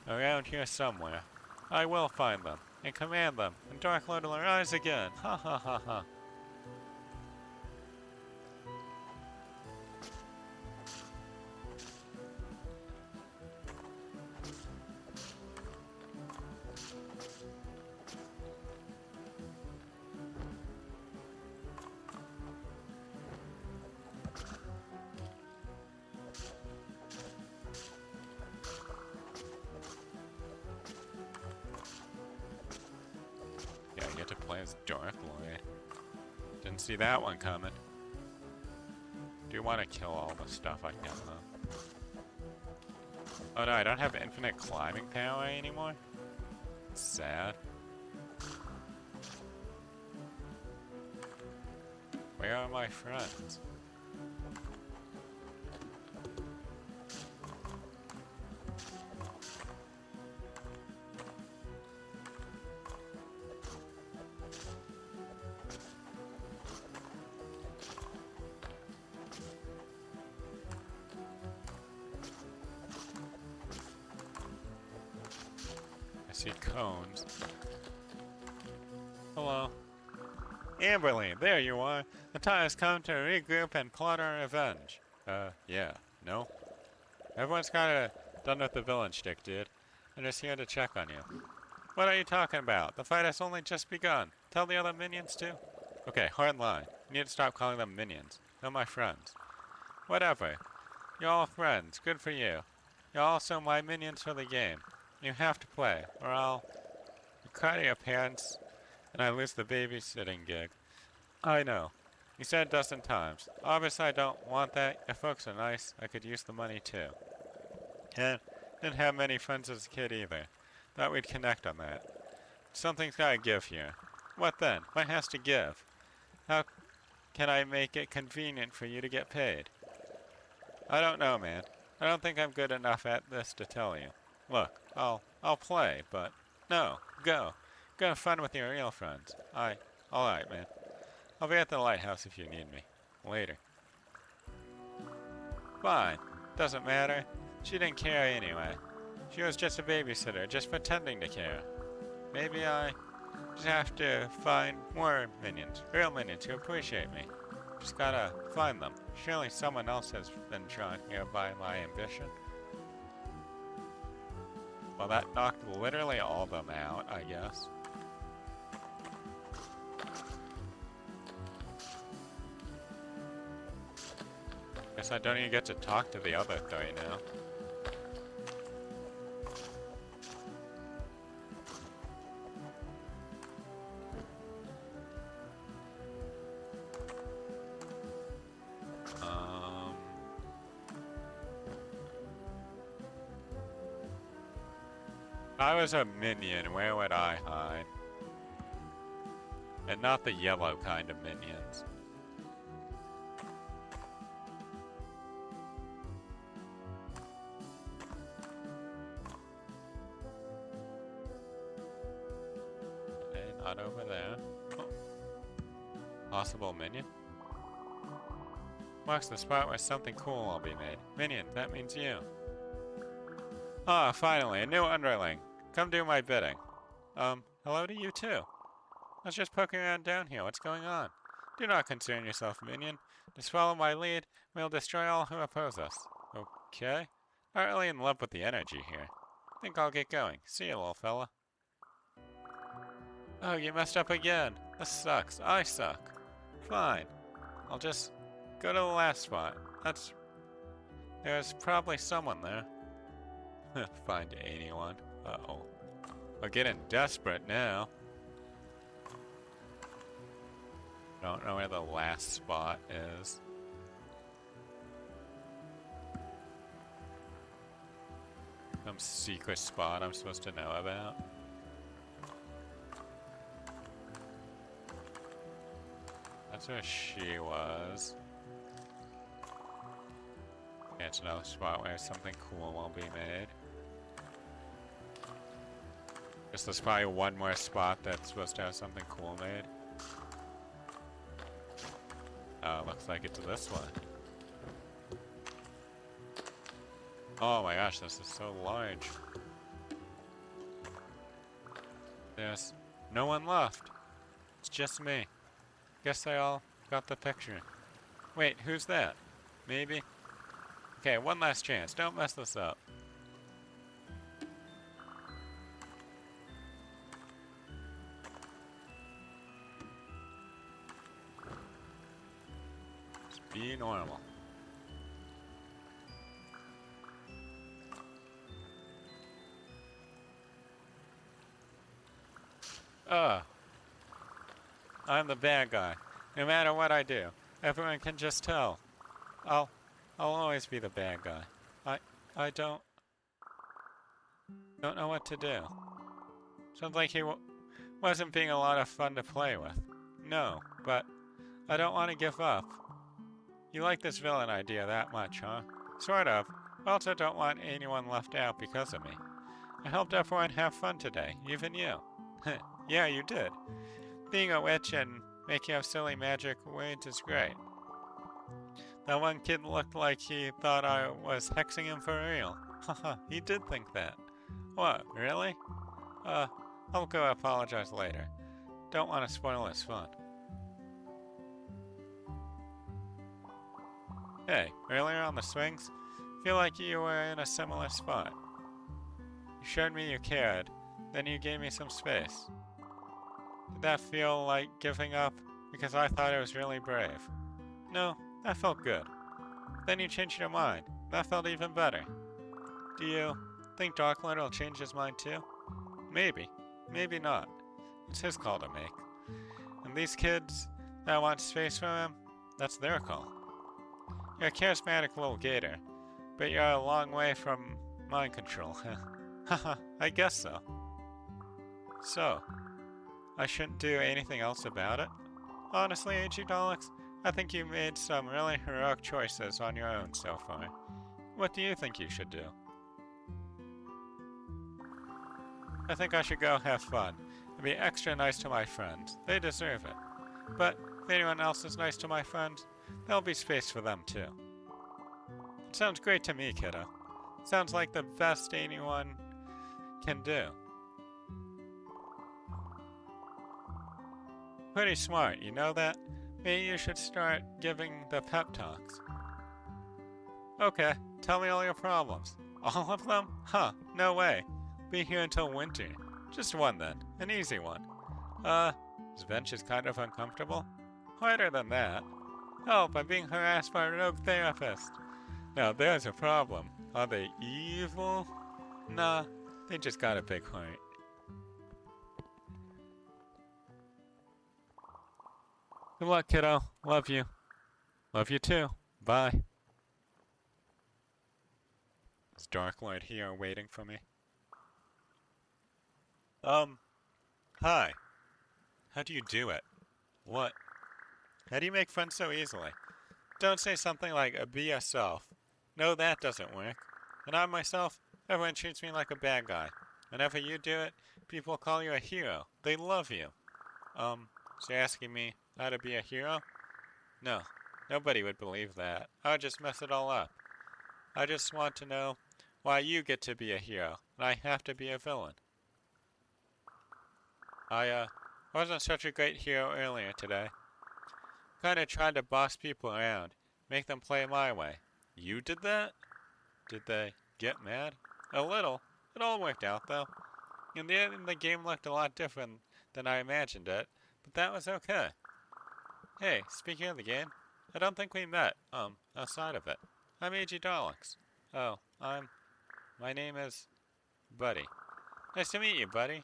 around here somewhere. I will find them and command them, and Dark Lord will arise again. Ha ha ha ha. Dark Lord. Didn't see that one coming. Do you want to kill all the stuff I can, though? Oh no, I don't have infinite climbing power anymore? Sad. Where are my friends? I see cones. Hello. Amberly, there you are. The time has come to regroup and plot our revenge. Yeah. No? Everyone's kinda done with the villain shtick, dude. I'm just here to check on you. What are you talking about? The fight has only just begun. Tell the other minions too. Okay, hard line. You need to stop calling them minions. They're my friends. Whatever. You're all friends. Good for you. You're also my minions for the game. You have to play, or I'll cry to your parents and I lose the babysitting gig. I know. You said a dozen times. Obviously I don't want that. If folks are nice, I could use the money too. And didn't have many friends as a kid either. Thought we'd connect on that. Something's gotta give here. What then? What has to give? How can I make it convenient for you to get paid? I don't know, man. I don't think I'm good enough at this to tell you. Look, I'll play, but no, go. Go have fun with your real friends. Alright, man. I'll be at the lighthouse if you need me. Later. Fine. Doesn't matter. She didn't care anyway. She was just a babysitter, just pretending to care. Maybe I just have to find more minions, real minions who appreciate me. Just gotta find them. Surely someone else has been trying here by my ambition. Well, that knocked literally all of them out, I guess. Guess I don't even get to talk to the other three now. If I was a minion, where would I hide? And not the yellow kind of minions. Okay, not over there. Oh. Possible minion? Marks the spot where something cool will be made. Minion, that means you. Ah, finally, a new underling. Come do my bidding. Hello to you too. I was just poking around down here. What's going on? Do not concern yourself, minion. Just follow my lead, and we'll destroy all who oppose us. Okay? Not really in love with the energy here. Think I'll get going. See you, little fella. Oh, you messed up again. This sucks. I suck. Fine. I'll just go to the last spot. There's probably someone there. Find anyone. Uh-oh. We're getting desperate now. Don't know where the last spot is. Some secret spot I'm supposed to know about. That's where she was. Yeah, it's another spot where something cool will be made. Guess there's probably one more spot that's supposed to have something cool made. Oh, looks like it's this one. Oh my gosh, this is so large. There's no one left. It's just me. Guess they all got the picture. Wait, who's that? Maybe? Okay, one last chance. Don't mess this up. Just be normal. I'm the bad guy. No matter what I do, everyone can just tell. I'll, I'll always be the bad guy. I, I don't know what to do. Sounds like he wasn't being a lot of fun to play with. No, but I don't want to give up. You like this villain idea that much, huh? Sort of. I also don't want anyone left out because of me. I helped everyone have fun today, even you. Yeah, you did. Being a witch and making up silly magic words is great. That one kid looked like he thought I was hexing him for real. Haha, he did think that. What, really? I'll go apologize later. Don't want to spoil his fun. Hey, earlier on the swings, feel like you were in a similar spot. You showed me you cared, then you gave me some space. Did that feel like giving up because I thought it was really brave? No, that felt good. Then you changed your mind. That felt even better. Do you think Darklord will change his mind too? Maybe. Maybe not. It's his call to make. And these kids that want space from him, that's their call. You're a charismatic little gator, but you're a long way from mind control. Haha, I guess so. So, I shouldn't do anything else about it? Honestly, AG Daleks, I think you made some really heroic choices on your own so far. What do you think you should do? I think I should go have fun and be extra nice to my friends. They deserve it. But if anyone else is nice to my friends, there'll be space for them too. It sounds great to me, kiddo. Sounds like the best anyone can do. Pretty smart, you know that? Maybe you should start giving the pep talks. Okay, tell me all your problems. All of them? Huh, no way. Be here until winter. Just one then, an easy one. This bench is kind of uncomfortable. Harder than that. Help, I'm being harassed by a rogue therapist. Now there's a problem. Are they evil? Nah, they just got a big heart. Good luck, kiddo. Love you. Love you too. Bye. Is Darklord here waiting for me? Hi. How do you do it? What? How do you make friends so easily? Don't say something like, be yourself. No, that doesn't work. And I myself, everyone treats me like a bad guy. Whenever you do it, people call you a hero. They love you. So you're asking me how to be a hero? No, nobody would believe that. I would just mess it all up. I just want to know why you get to be a hero, and I have to be a villain. I wasn't such a great hero earlier today. Kinda tried to boss people around, make them play my way. You did that? Did they get mad? A little. It all worked out, though. In the end, the game looked a lot different than I imagined it, but that was okay. Hey, speaking of the game, I don't think we met, outside of it. I'm AG Daleks. Oh, my name is Buddy. Nice to meet you, Buddy.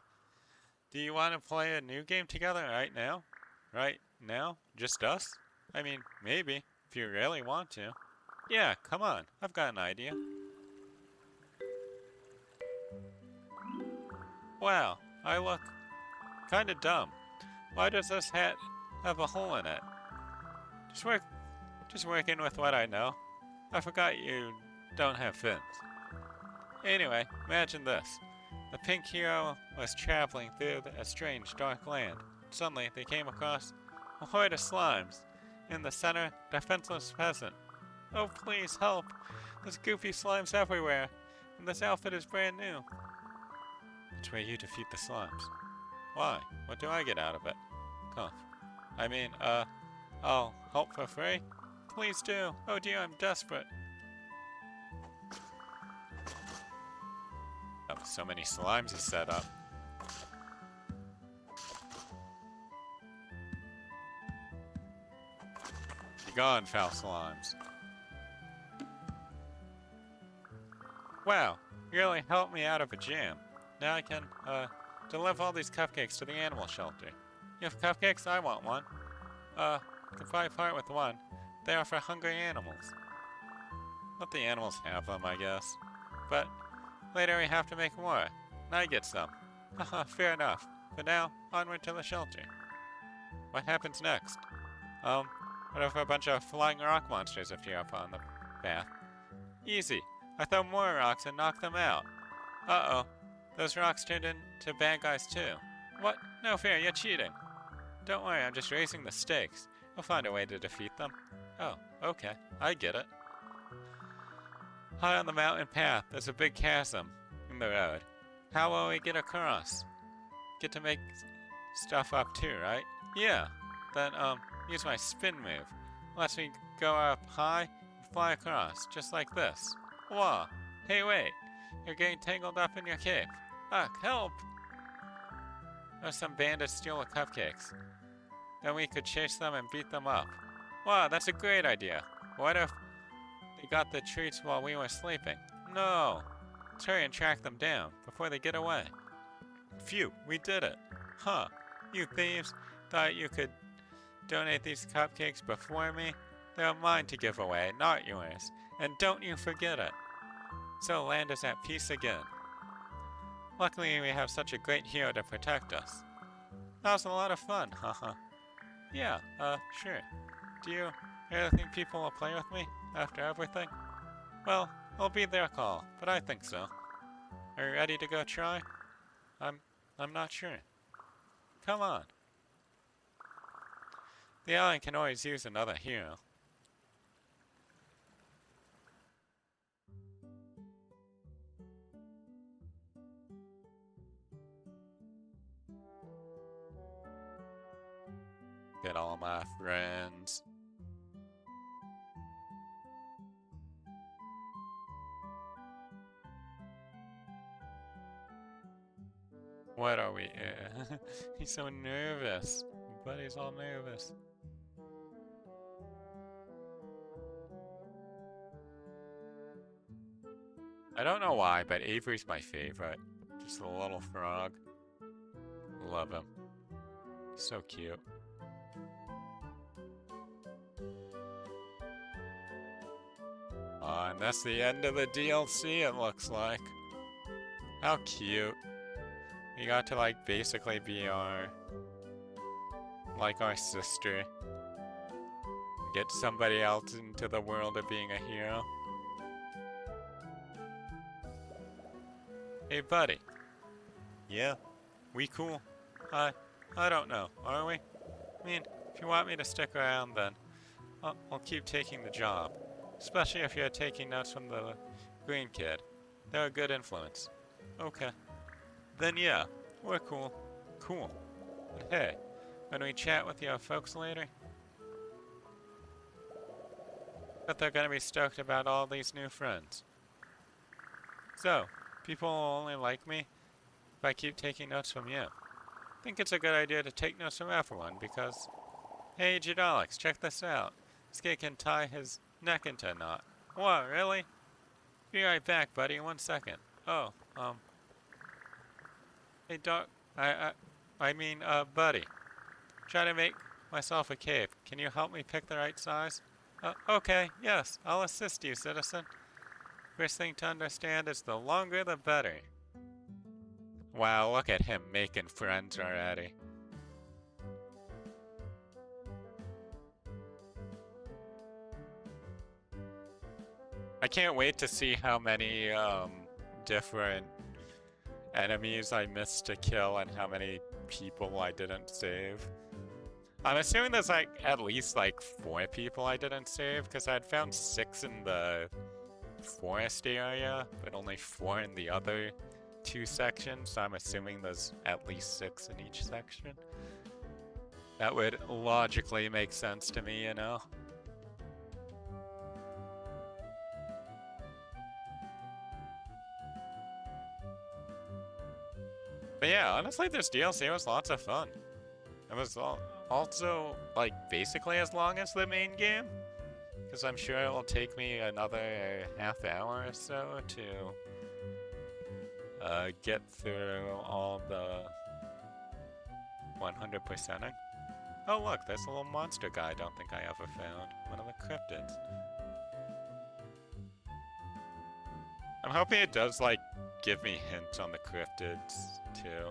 Do you want to play a new game together right now? Right now? Just us? I mean, maybe, if you really want to. Yeah, come on, I've got an idea. Wow, I look kinda dumb. Why does this hat have a hole in it? Just working with what I know. I forgot you don't have fins. Anyway, imagine this. The pink hero was traveling through a strange, dark land. Suddenly, they came across a horde of slimes. In the center, defenseless peasant. Oh, please help! There's goofy slimes everywhere, and this outfit is brand new. Which way you defeat the slimes? Why? What do I get out of it? Cough. I mean, I'll help for free? Please do. Oh dear, I'm desperate. Oh, so many slimes he set up. Be gone, foul slimes. Wow, you really helped me out of a jam. Now I can, deliver all these cupcakes to the animal shelter. You have cupcakes? I want one. Can probably part with one. They are for hungry animals. Let the animals have them, I guess. But later we have to make more. And I get some. Haha, fair enough. But now, onward to the shelter. What happens next? What if a bunch of flying rock monsters appear upon the path? Easy. I throw more rocks and knock them out. Uh-oh. Those rocks turned into bad guys too. What? No fair, you're cheating. Don't worry, I'm just raising the stakes. We'll find a way to defeat them. Oh, okay. I get it. High on the mountain path, there's a big chasm in the road. How will we get across? Get to make stuff up too, right? Yeah. Then, use my spin move. Lets me go up high and fly across, just like this. Whoa. Hey, wait. You're getting tangled up in your cape. Ugh, help! There's some bandits steal the cupcakes. Then we could chase them and beat them up. Wow, that's a great idea. What if they got the treats while we were sleeping? No! Let's hurry and track them down before they get away. Phew, we did it. Huh, you thieves thought you could donate these cupcakes before me? They're mine to give away, not yours. And don't you forget it. So land is at peace again. Luckily we have such a great hero to protect us. That was a lot of fun, haha. Yeah, sure. Do you really think people will play with me after everything? Well, it'll be their call, but I think so. Are you ready to go try? I'm not sure. Come on. The island can always use another hero. Get all my friends. What are we? He's so nervous. Buddy's all nervous. I don't know why, but Avery's my favorite. Just a little frog. Love him. So cute. And that's the end of the DLC, it looks like. How cute. We got to, like, basically be our sister. Get somebody else into the world of being a hero. Hey, buddy. Yeah? We cool? I don't know. Are we? I mean, if you want me to stick around, then I'll keep taking the job. Especially if you're taking notes from the green kid. They're a good influence. Okay. Then yeah, we're cool. Cool. But hey, when we chat with your folks later, bet they're gonna be stoked about all these new friends. So, people will only like me if I keep taking notes from you. I think it's a good idea to take notes from everyone because, hey Jadolix, check this out. This kid can tie his neck into a knot. Whoa, really? Be right back, buddy, 1 second. Oh, hey, dog. I mean, buddy. Trying to make myself a cape. Can you help me pick the right size? Okay, yes, I'll assist you, citizen. First thing to understand is the longer the better. Wow, look at him making friends already. I can't wait to see how many different enemies I missed to kill and how many people I didn't save. I'm assuming there's like at least like 4 people I didn't save because I had found 6 in the forest area, but only 4 in the other 2 sections, so I'm assuming there's at least 6 in each section. That would logically make sense to me, you know? But yeah, honestly, this DLC was lots of fun. It was also, like, basically as long as the main game. Because I'm sure it will take me another half hour or so to get through all the 100%ing. Oh look, there's a little monster guy I don't think I ever found. One of the cryptids. I'm hoping it does, like, give me hints on the cryptids, too.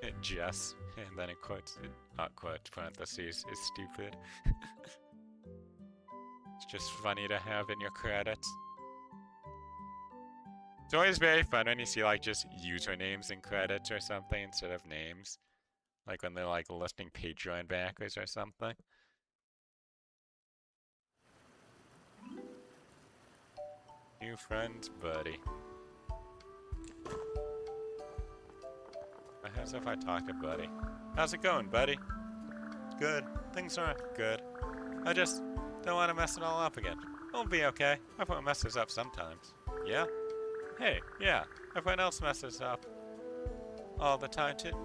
It just, and then it quotes, not quotes, parentheses, is stupid. It's just funny to have in your credits. It's always very fun when you see, like, just usernames in credits or something instead of names. Like when they're, like, listing Patreon backers or something. New friends, buddy. As if I talk to Buddy. How's it going, buddy? Good. Things are good. I just don't want to mess it all up again. It'll be okay. Everyone messes up sometimes. Yeah? Hey, yeah. Everyone else messes up. All the time, too.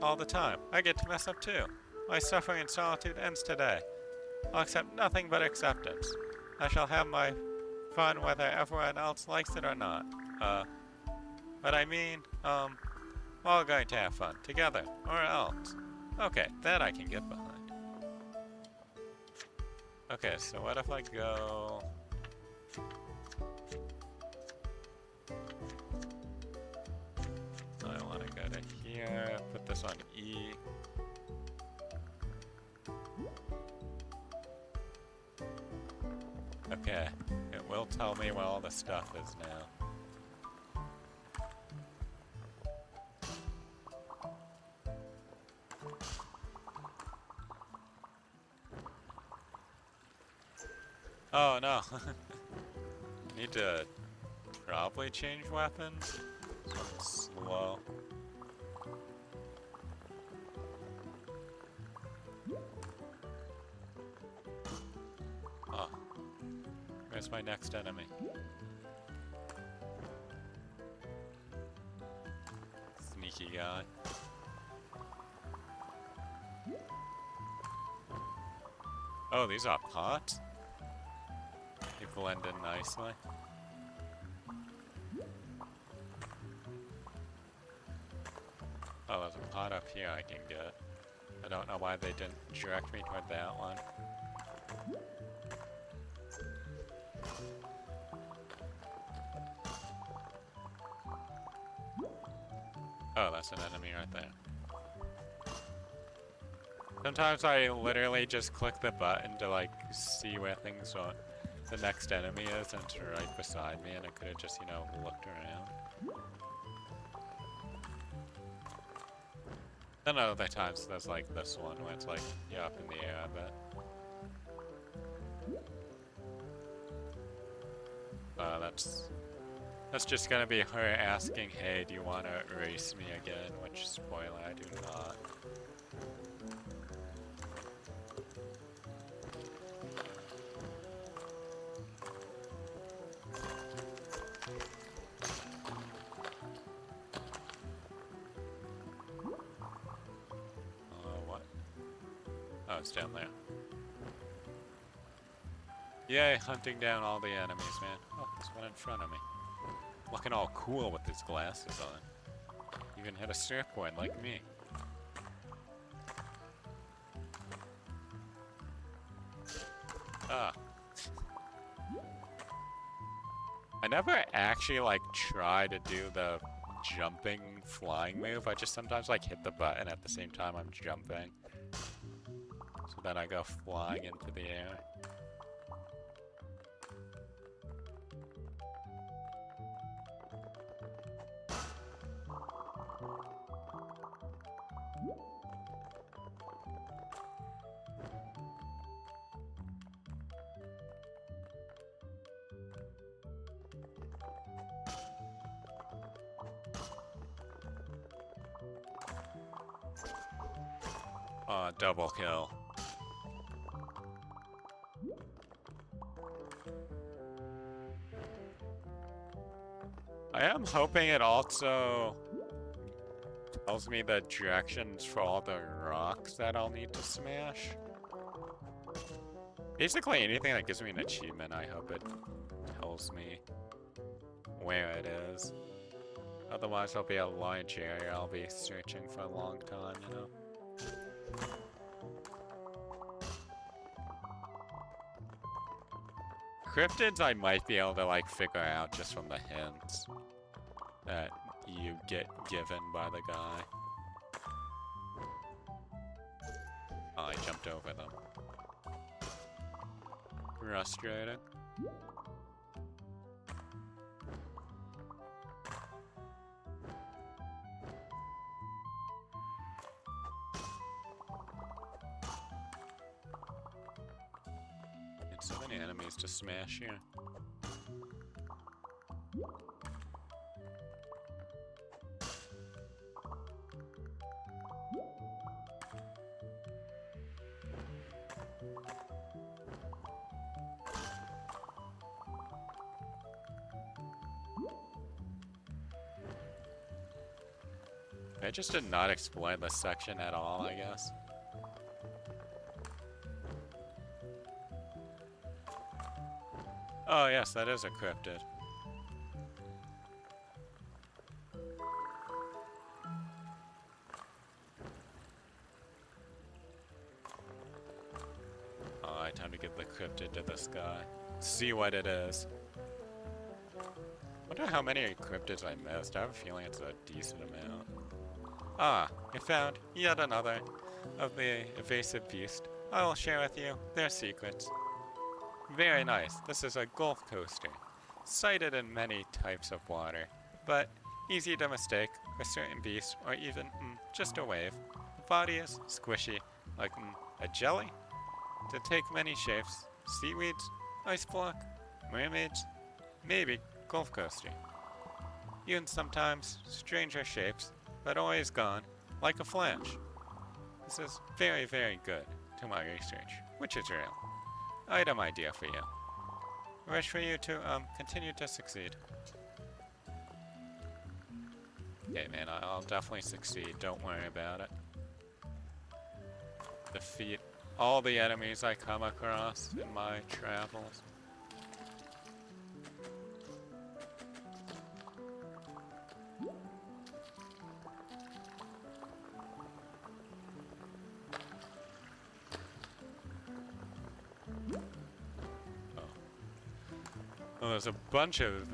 All the time. I get to mess up, too. My suffering and solitude ends today. I'll accept nothing but acceptance. I shall have my fun whether everyone else likes it or not. But I mean, we're all going to have fun, together, or else. Okay, that I can get behind. Okay, so what if I go... I want to go to here, put this on E. Okay, it will tell me where all the stuff is now. Oh no. Need to probably change weapons. So I'm slow. Oh. Where's my next enemy? Sneaky guy. Oh, these are pots? They blend in nicely. Oh, there's a pot up here I can get. I don't know why they didn't direct me toward that one. Oh, that's an enemy right there. Sometimes I literally just click the button to, like, see where things are. The next enemy is, and it's right beside me, and I could have just, you know, looked around. Then other times there's like this one where it's like, yeah, up in the air, I bet. That's just gonna be her asking, hey, do you want to erase me again? Which, spoiler, I do not. What? Oh, it's down there. Yay, hunting down all the enemies, man. Oh, there's one in front of me. Looking all cool with his glasses on. Even hit a surfboard like me. Ah. I never actually, like, try to do the jumping flying move. I just sometimes, like, hit the button at the same time I'm jumping. So then I go flying into the air. Double kill. I am hoping it also tells me the directions for all the rocks that I'll need to smash. Basically anything that gives me an achievement, I hope it tells me where it is. Otherwise, there'll be a large area I'll be searching for a long time, you know? Cryptids I might be able to, like, figure out just from the hints that you get given by the guy. Oh, I jumped over them. Frustrating. So many enemies to smash here. I just did not explore this section at all, I guess. Oh yes, that is a cryptid. Alright, time to give the cryptid to this guy. See what it is. Wonder how many cryptids I missed. I have a feeling it's a decent amount. Ah, you found yet another of the evasive beast. I will share with you their secrets. Very nice. This is a Gulf coaster, sighted in many types of water, but easy to mistake for certain beasts or even just a wave. The body is squishy, like a jelly, to take many shapes: seaweeds, ice block, mermaids, maybe Gulf coaster. Even sometimes stranger shapes, but always gone, like a flash. This is very, very good to my research, which is real. Item idea for you. I wish for you to continue to succeed. Okay, man, I'll definitely succeed. Don't worry about it. Defeat all the enemies I come across in my travels. Oh, there's a bunch of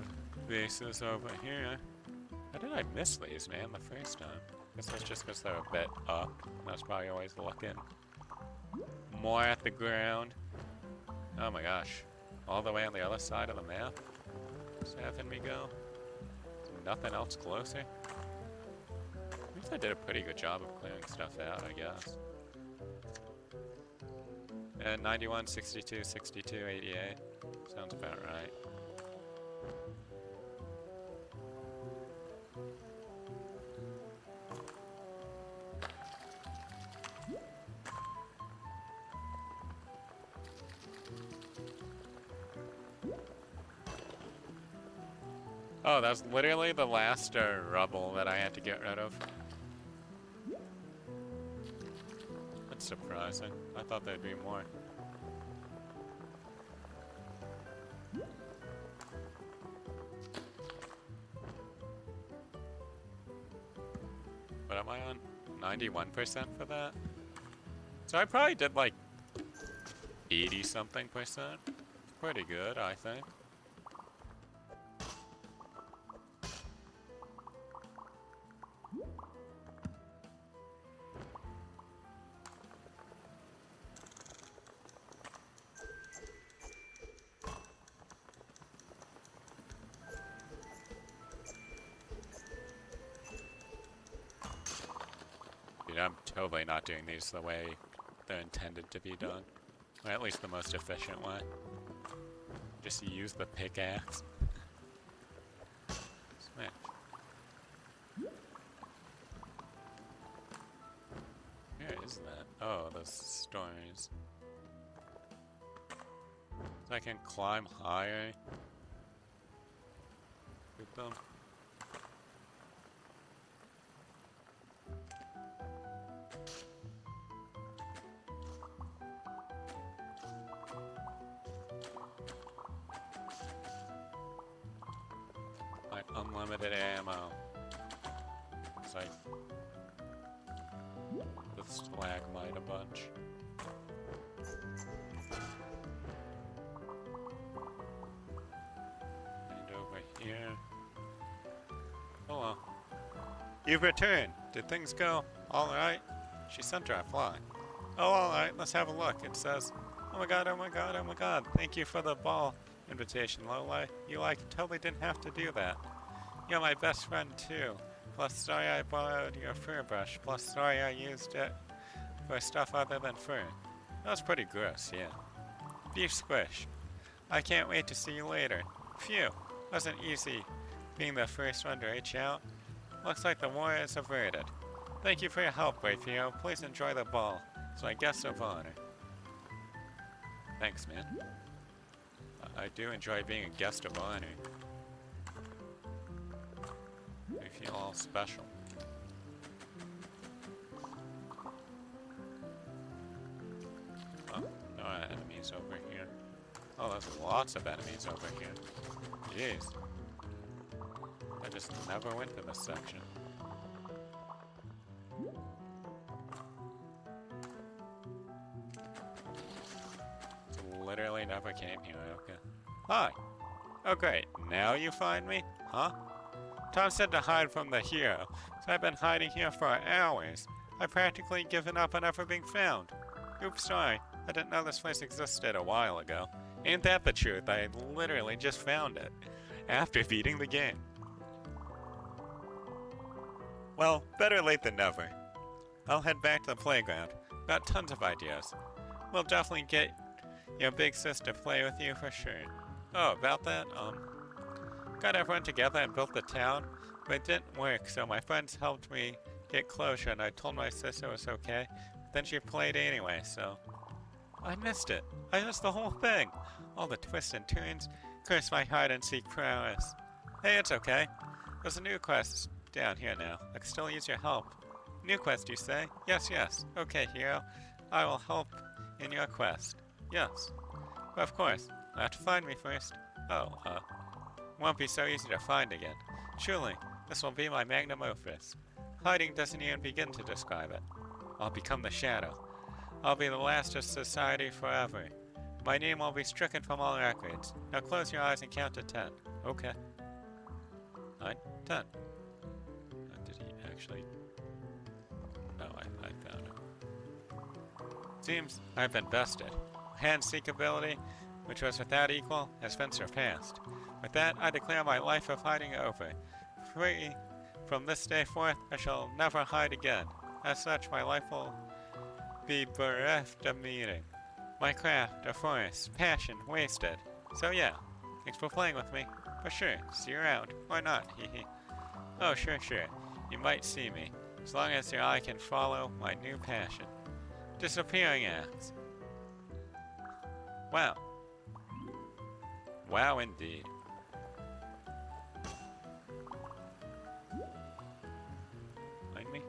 bases over here. How did I miss these, man, the first time? Guess that's just because they're a bit up. That's probably always looking. More at the ground. Oh my gosh. All the way on the other side of the map? Just having me go. Nothing else closer? At least I did a pretty good job of clearing stuff out, I guess. And 91, 62, 62, 88. Sounds about right. Oh, that's literally the last rubble that I had to get rid of. That's surprising. I thought there'd be more. What am I on? 91% for that? So I probably did like 80-something%. Pretty good, I think. Dude, I'm totally not doing these the way they're intended to be done. Or at least the most efficient way. Just use the pickaxe. Smash. Where is that? Oh, those stories. So I can climb higher with them. Like unlimited ammo. It's like the stalagmite a bunch. And over here. Hello. You've returned. Did things go alright? She sent her a fly. Oh, alright, let's have a look. It says, oh my god, oh my god, oh my god. Thank you for the ball invitation, Lowlight. You totally didn't have to do that. You're my best friend too. Plus sorry I borrowed your fur brush. Plus sorry I used it for stuff other than fur. That was pretty gross, yeah. Beef squish. I can't wait to see you later. Phew, wasn't easy being the first one to reach out. Looks like the war is averted. Thank you for your help, Rayfio. Please enjoy the ball. It's my guest of honor. Thanks, man. I do enjoy being a guest of honor. I feel all special. Oh, no enemies over here. Oh, there's lots of enemies over here. Jeez. I just never went to this section. Literally never came here, okay. Hi! Oh great, now you find me? Huh? Tom said to hide from the hero, so I've been hiding here for hours. I've practically given up on ever being found. Oops, sorry. I didn't know this place existed a while ago. Ain't that the truth? I literally just found it. After beating the game. Well, better late than never. I'll head back to the playground. Got tons of ideas. We'll definitely get your big sis to play with you for sure. Oh, about that, got everyone together and built the town, but it didn't work, so my friends helped me get closure and I told my sister it was okay. Then she played anyway, so I missed it. I missed the whole thing. All the twists and turns. Curse my hide-and-seek prowess. Hey, it's okay. There's a new quest down here now. I can still use your help. New quest, you say? Yes, yes. Okay, hero. I will help in your quest. Yes. But of course. You'll have to find me first. Oh, won't be so easy to find again. Truly, this will be my magnum opus. Hiding doesn't even begin to describe it. I'll become the shadow. I'll be the last of society forever. My name will be stricken from all records. Now close your eyes and count to 10. Okay. 9, 10. Did he actually... No, I found him. Seems I've been bested. Hand-seek ability, which was without equal, has been surpassed. With that, I declare my life of hiding over. Free from this day forth, I shall never hide again. As such, my life will be bereft of meaning. My craft, a force, passion, wasted. So yeah, thanks for playing with me. For sure, see you around. Or not, hehe. Oh, sure. You might see me, as long as your eye can follow my new passion. Disappearing acts. Wow. Wow, indeed. Behind me?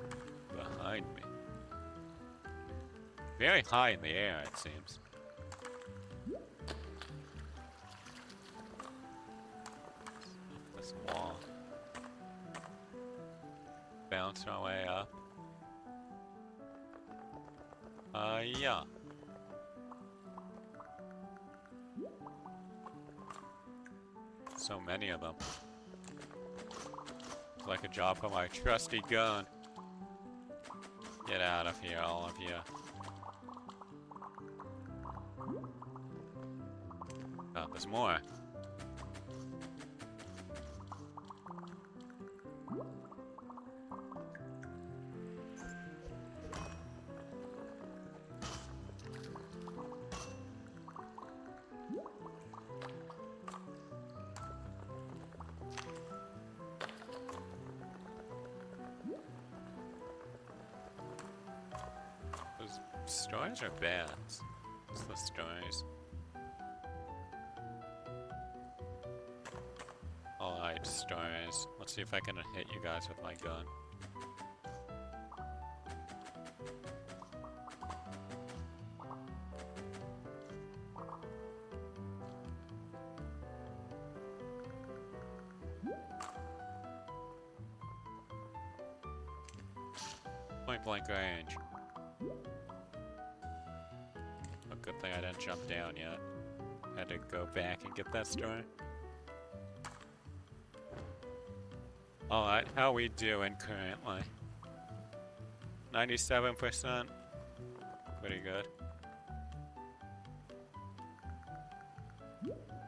Behind me. Very high in the air, it seems. This wall. Bounce our way up. Yeah. So many of them. It's like a job for my trusty gun. Get out of here, all of you. Oh, there's more. Those stars are bats. What's the stars? Alright, stars. Let's see if I can hit you guys with my gun. point blank range. A good thing I didn't jump down yet. Had to go back and get that store. Alright, how we doing currently? 97%. Pretty good.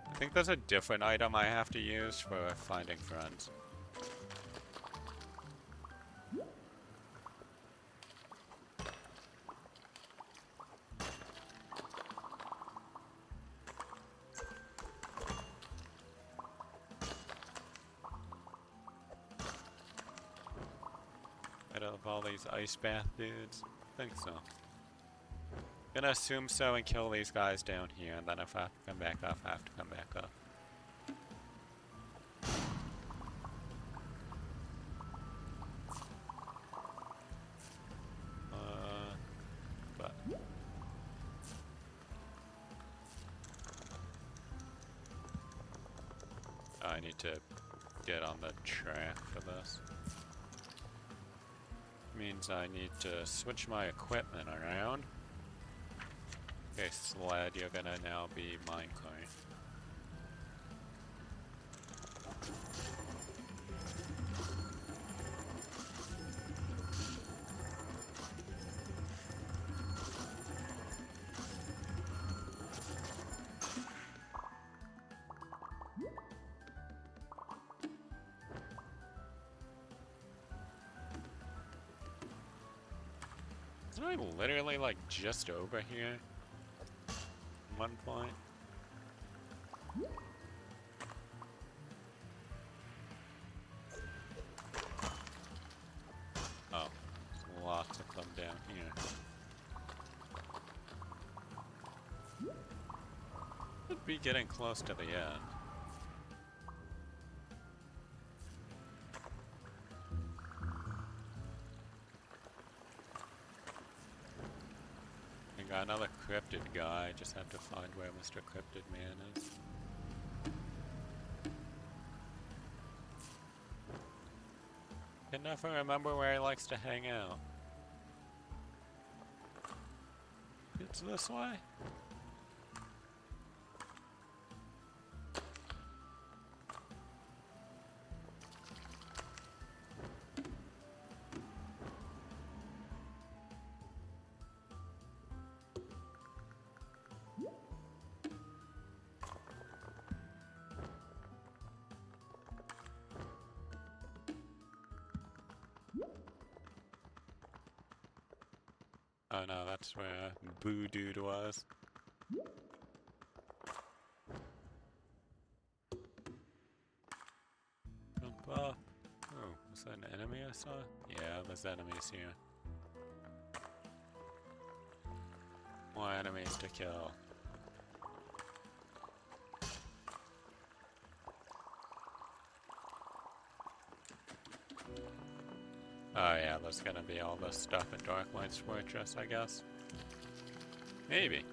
I think there's a different item I have to use for finding friends. Out of all these ice bath dudes? I think so. Gonna assume so and kill these guys down here, and then if I have to come back up, I have to come back up. But I need to get on the track for this. Means I need to switch my equipment around. Okay, sled, you're gonna now be minecart. Isn't I literally like just over here? At one point. Oh, there's lots of them down here. Should be getting close to the end. Got another cryptid guy, just have to find where Mr. Cryptid Man is. Can never remember where he likes to hang out. It's this way? Oh no, that's where Boo Dude was. Jump up. Oh, was that an enemy I saw? Yeah, there's enemies here. More enemies to kill. Oh yeah, there's gonna be all this stuff in Darklight's Fortress, I guess. Maybe.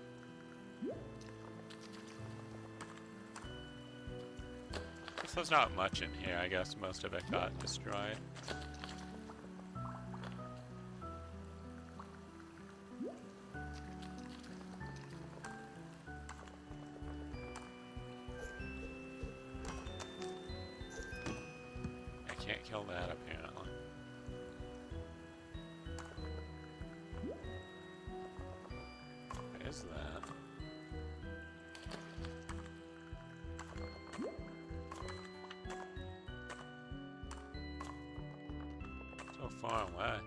There's not much in here, I guess most of it got destroyed. I can't kill that apparently. What is that? So far away.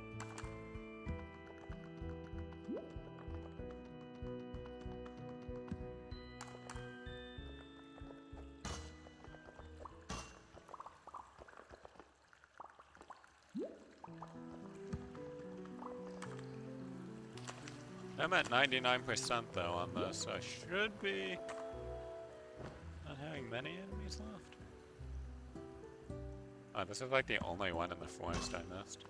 I'm at 99% though on this, so I should be not having many enemies left. Oh, this is like the only one in the forest I missed.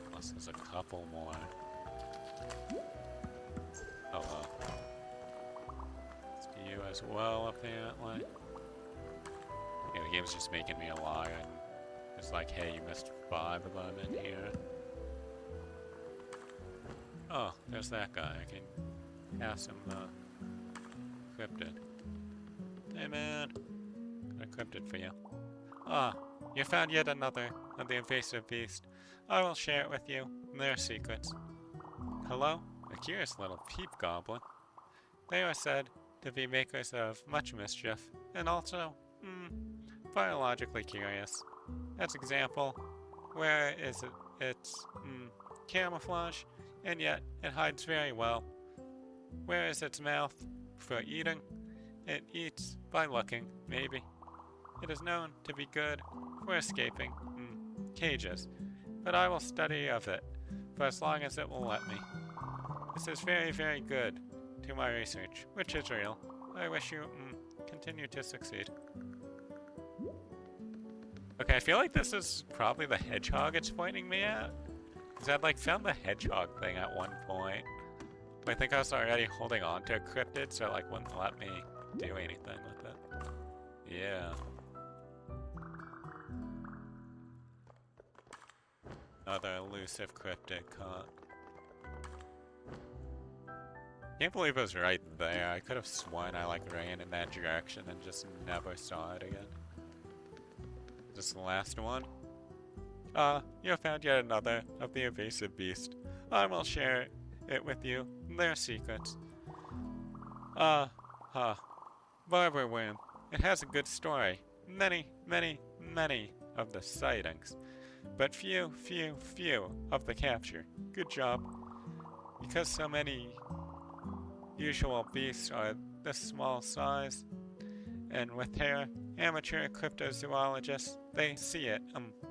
Unless there's a couple more. Oh well. It's you as well, apparently. the game's just making me a liar. And it's like, hey, you missed 5 of them in here. Oh, there's that guy. I can ask him cryptid. Hey man, got a cryptid for you. Ah, you found yet another of the invasive beast. I will share it with you, their secrets. Hello? A curious little peep goblin. They are said to be makers of much mischief, and also, biologically curious. As example, where is it? It's camouflage, and yet it hides very well. Where is its mouth? For eating? It eats by looking, maybe. It is known to be good for escaping cages, but I will study of it for as long as it will let me. This is very, very good to my research, which is real. I wish you continue to succeed. Okay, I feel like this is probably the hedgehog it's pointing me at. Because I'd like found the hedgehog thing at one point. But I think I was already holding on to a cryptid, so it like wouldn't let me do anything with it. Yeah. Another elusive cryptid caught. Can't believe it was right there. I could have sworn I like ran in that direction and just never saw it again. This the last one? You have found yet another of the invasive beast. I will share it with you, their secrets. Barber worm. It has a good story. Many, many, many of the sightings. But few, few, few of the capture. Good job. Because so many usual beasts are this small size, and with hair, amateur cryptozoologists, they see it,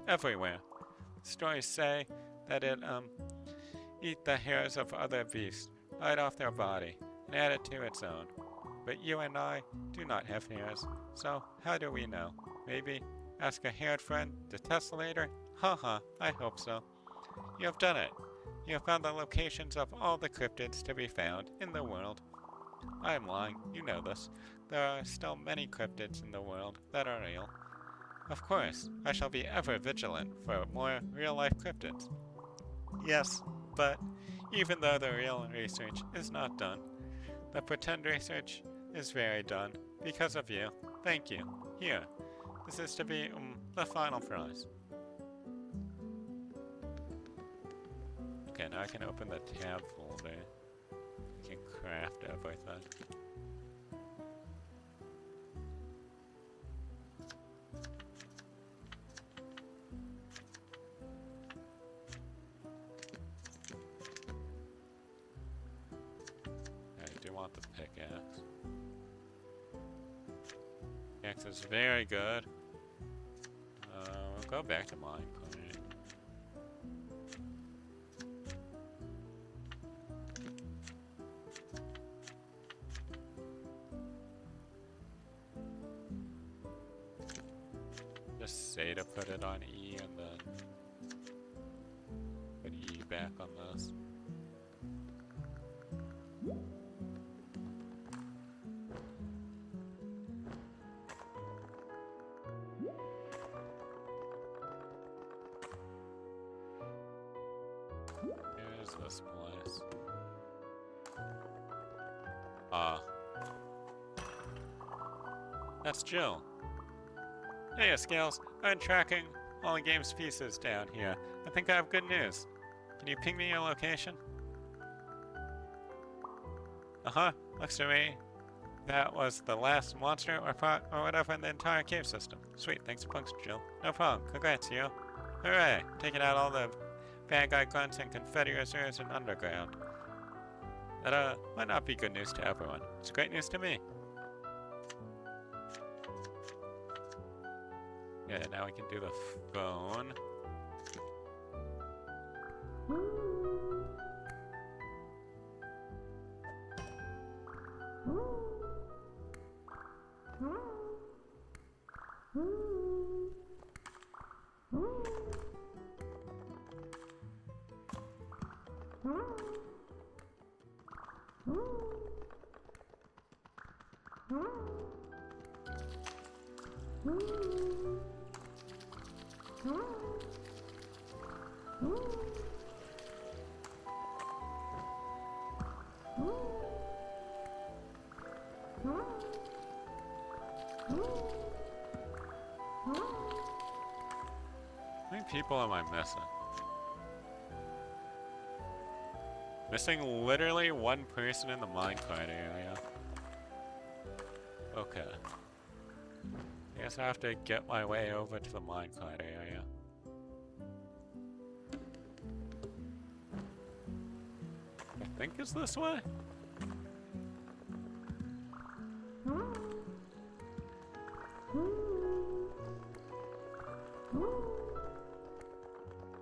everywhere. Stories say that it, eat the hairs of other beasts, right off their body, and add it to its own. But you and I do not have hairs, so how do we know? Maybe ask a haired friend to test later? Haha, I hope so. You have done it. You have found the locations of all the cryptids to be found in the world. I am lying, you know this. There are still many cryptids in the world that are real. Of course, I shall be ever vigilant for more real-life cryptids. Yes, but even though the real research is not done, the pretend research is very done because of you. Thank you. Here, this is to be the final prize. Okay, now I can open the tab folder. I can craft everything. I do want the pickaxe. Pickaxe is very good. We'll go back to mine. Just say to put it on E and then put E back on this. Here's this place. That's Jill. Hey, Scales. I'm tracking all the game's pieces down here. I think I have good news. Can you ping me your location? Looks to me that was the last monster or pot or whatever in the entire cave system. Sweet, thanks a bunch, Jill. No problem. Congrats, you. Hooray! Taking out all the bad guy grunts and confetti reserves and underground. That might not be good news to everyone. It's great news to me. Yeah, now we can do the phone. How many people am I missing? Missing literally one person in the minecart area. Okay. I guess I have to get my way over to the minecart area. I think it's this way?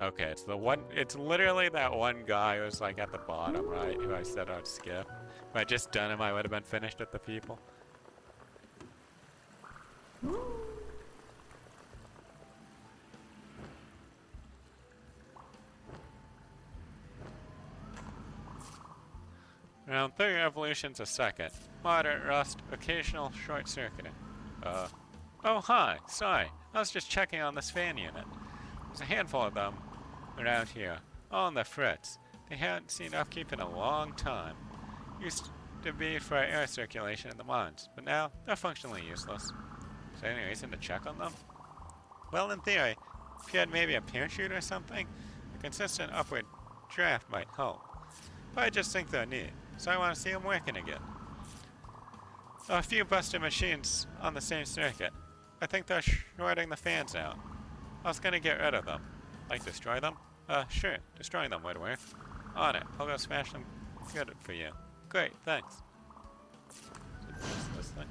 Okay, it's the one, it's literally that one guy who's like at the bottom, right? Who I said I'd skip. If I just done him, I would have been finished with the people. Around 30 revolutions a second. Moderate rust, occasional short circuiting. Oh hi, sorry. I was just checking on this fan unit. There's a handful of them around here, all on the fritz. They haven't seen upkeep in a long time. Used to be for air circulation in the mines, but now they're functionally useless. Is there any reason to check on them? Well, in theory, if you had maybe a parachute or something, a consistent upward draft might help. But I just think they're neat, so I want to see them working again. A few busted machines on the same circuit. I think they're shorting the fans out. I was gonna get rid of them. Like destroy them? Sure, destroying them would work. On it, I'll go smash them. Good for you. Great, thanks. This thing?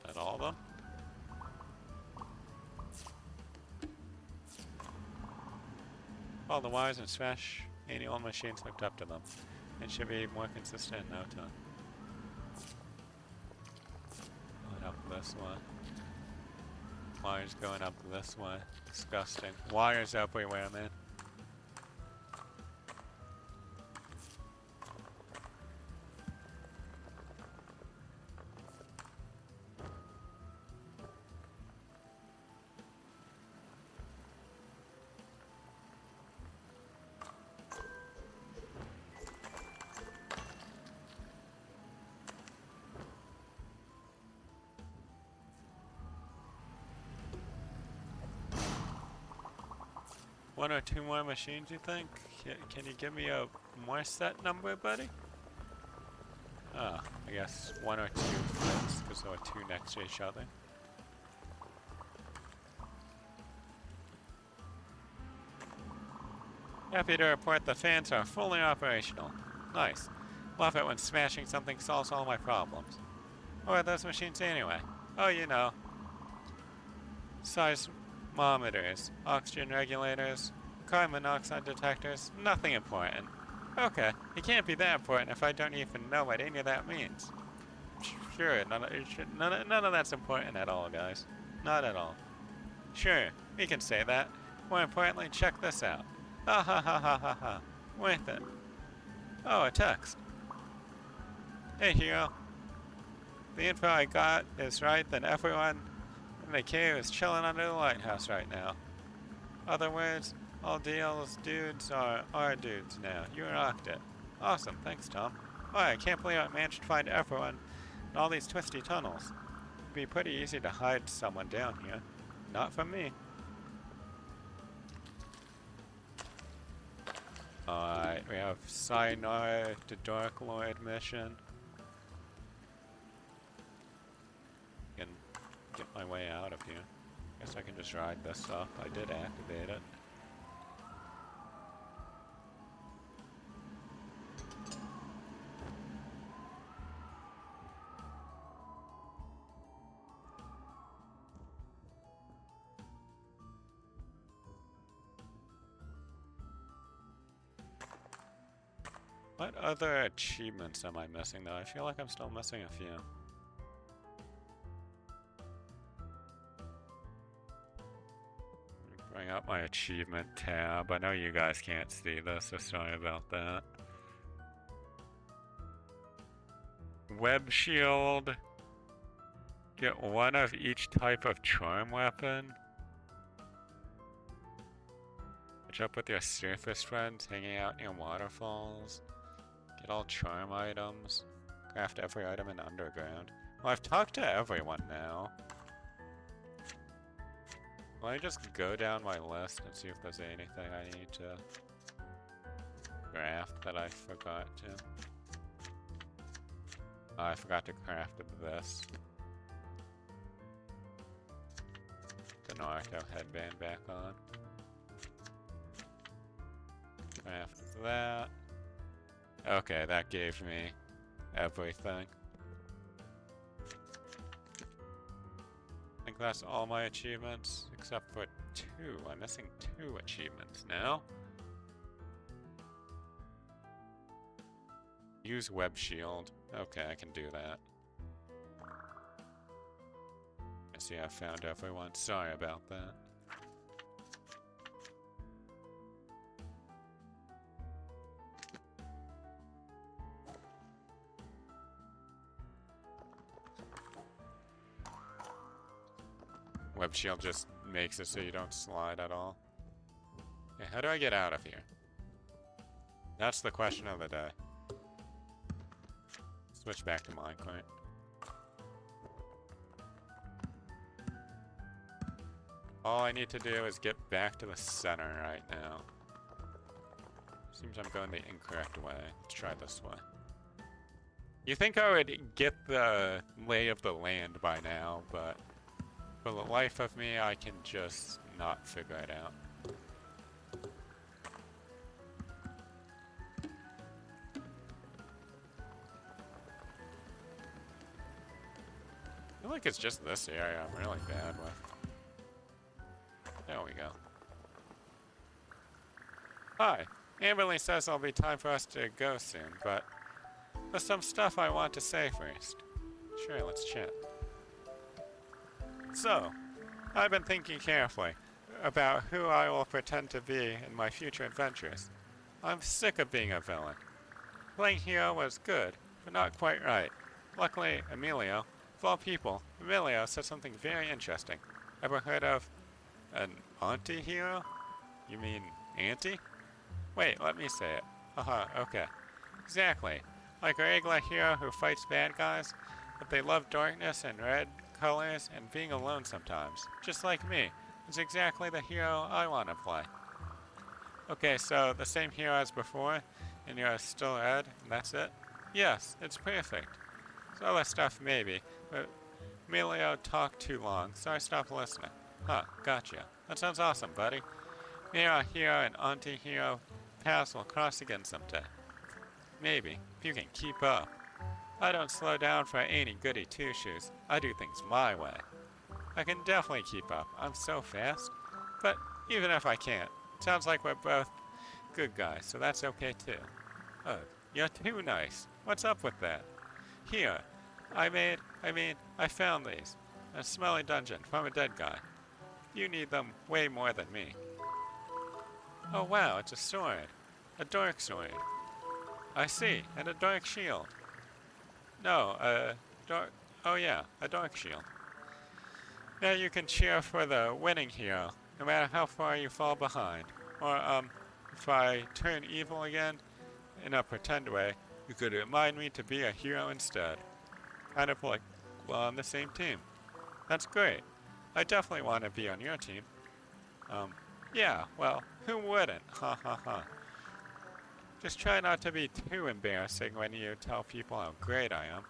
Is that all of them? All the wires and smash any old machines hooked up to them. It should be more consistent in no time. Going up this way. Wires going up this way. Disgusting. Wires everywhere, man. One or two more machines, you think? Can you give me a more set number, buddy? Ah, I guess one or two fits, because there are two next to each other. Happy to report the fans are fully operational. Nice. Love it when smashing something solves all my problems. What are those machines anyway? Oh, you know. Seismometers, oxygen regulators, carbon monoxide detectors, nothing important. Okay, it can't be that important if I don't even know what any of that means. Sure, none of that's important at all, guys. Not at all. Sure, we can say that. More importantly, check this out. Ha ha ha ha ha ha. Worth it. Oh, a text. Hey, hero. The info I got is right, then everyone in the cave is chilling under the lighthouse right now. Other words, all DL's dudes are our dudes now. You rocked it. Awesome, thanks, Tom. Boy, I can't believe I managed to find everyone in all these twisty tunnels. It'd be pretty easy to hide someone down here. Not from me. Alright, we have Sayonara to Dark Lord mission. I can get my way out of here. Guess I can just ride this up. I did activate it. What other achievements am I missing though? I feel like I'm still missing a few. Bring up my achievement tab. I know you guys can't see this, so sorry about that. Web shield. Get one of each type of charm weapon. Catch up with your surface friends hanging out near waterfalls. Get all charm items. Craft every item in underground. Well, I've talked to everyone now. Let me just go down my list and see if there's anything I need to craft that I forgot to. Oh, I forgot to craft this. The Naruto headband back on. Craft that. Okay, that gave me everything. I think that's all my achievements, except for 2. I'm missing 2 achievements now. Use web shield. Okay, I can do that. I see I found everyone. Sorry about that. Web shield just makes it so you don't slide at all. Okay, how do I get out of here? That's the question of the day. Switch back to Minecraft. All I need to do is get back to the center right now. Seems I'm going the incorrect way. Let's try this way. You think I would get the lay of the land by now, but for the life of me, I can just not figure it out. I feel like it's just this area I'm really bad with. There we go. Hi. Amberly says it'll be time for us to go soon, but there's some stuff I want to say first. Sure, let's chat. So, I've been thinking carefully about who I will pretend to be in my future adventures. I'm sick of being a villain. Playing hero was good, but not quite right. Luckily, Emilio, of all people, Emilio said something very interesting. Ever heard of an anti-hero? You mean auntie? Wait, let me say it. Haha, okay. Exactly. Like a regular hero who fights bad guys, but they love darkness and red colors and being alone sometimes. Just like me. It's exactly the hero I want to play. Okay, so the same hero as before, and you're still Ed, and that's it? Yes, it's perfect. So other stuff maybe, but Emilio talked too long, so I stopped listening. Huh, gotcha. That sounds awesome, buddy. May our hero and anti-hero paths will cross again someday. Maybe, if you can keep up. I don't slow down for any goody two-shoes. I do things my way. I can definitely keep up. I'm so fast. But even if I can't, it sounds like we're both good guys, so that's okay too. Oh, you're too nice. What's up with that? Here, I found these. A smelly dungeon from a dead guy. You need them way more than me. Oh wow, it's a sword. A dark sword. I see, and a dark shield. No, a dark shield. Now you can cheer for the winning hero, no matter how far you fall behind. Or, if I turn evil again, in a pretend way, you could remind me to be a hero instead. Kind of like we're on the same team. That's great. I definitely want to be on your team. Yeah, well, who wouldn't? Ha ha ha. Just try not to be too embarrassing when you tell people how great I am.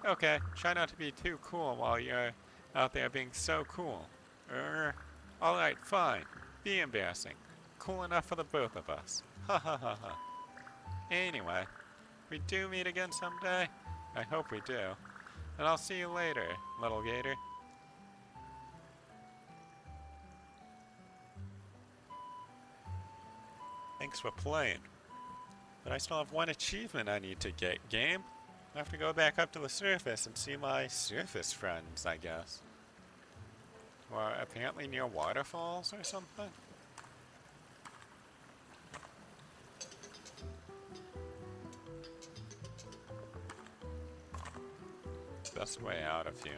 Okay, try not to be too cool while you're out there being so cool. Alright, fine. Be embarrassing. Cool enough for the both of us. Ha ha ha ha. Anyway, we do meet again someday? I hope we do. And I'll see you later, little Gator. Thanks for playing. But I still have one achievement I need to get, game. I have to go back up to the surface and see my surface friends, I guess. Or apparently near waterfalls or something? best way out of here?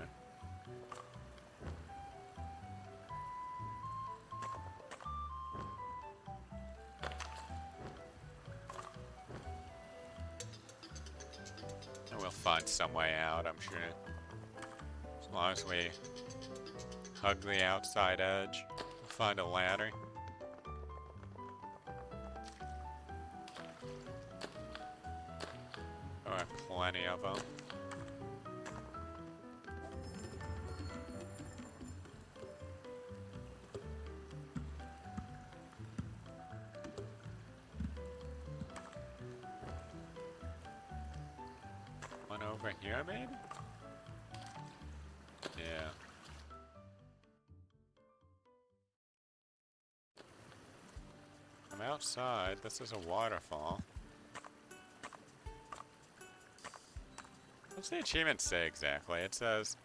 And we'll find some way out, I'm sure. As long as we hug the outside edge, we'll find a ladder. There are plenty of them. One over here, maybe? Yeah. I'm outside. This is a waterfall. What's the achievement say exactly? It says,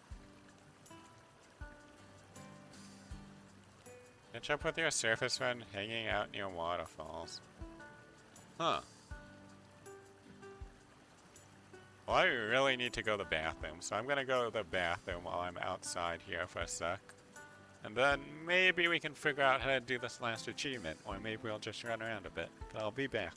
catch up with your surface friend hanging out near waterfalls. Huh. Well, I really need to go to the bathroom, so I'm gonna go to the bathroom while I'm outside here for a sec. And then maybe we can figure out how to do this last achievement, or maybe we'll just run around a bit. But I'll be back.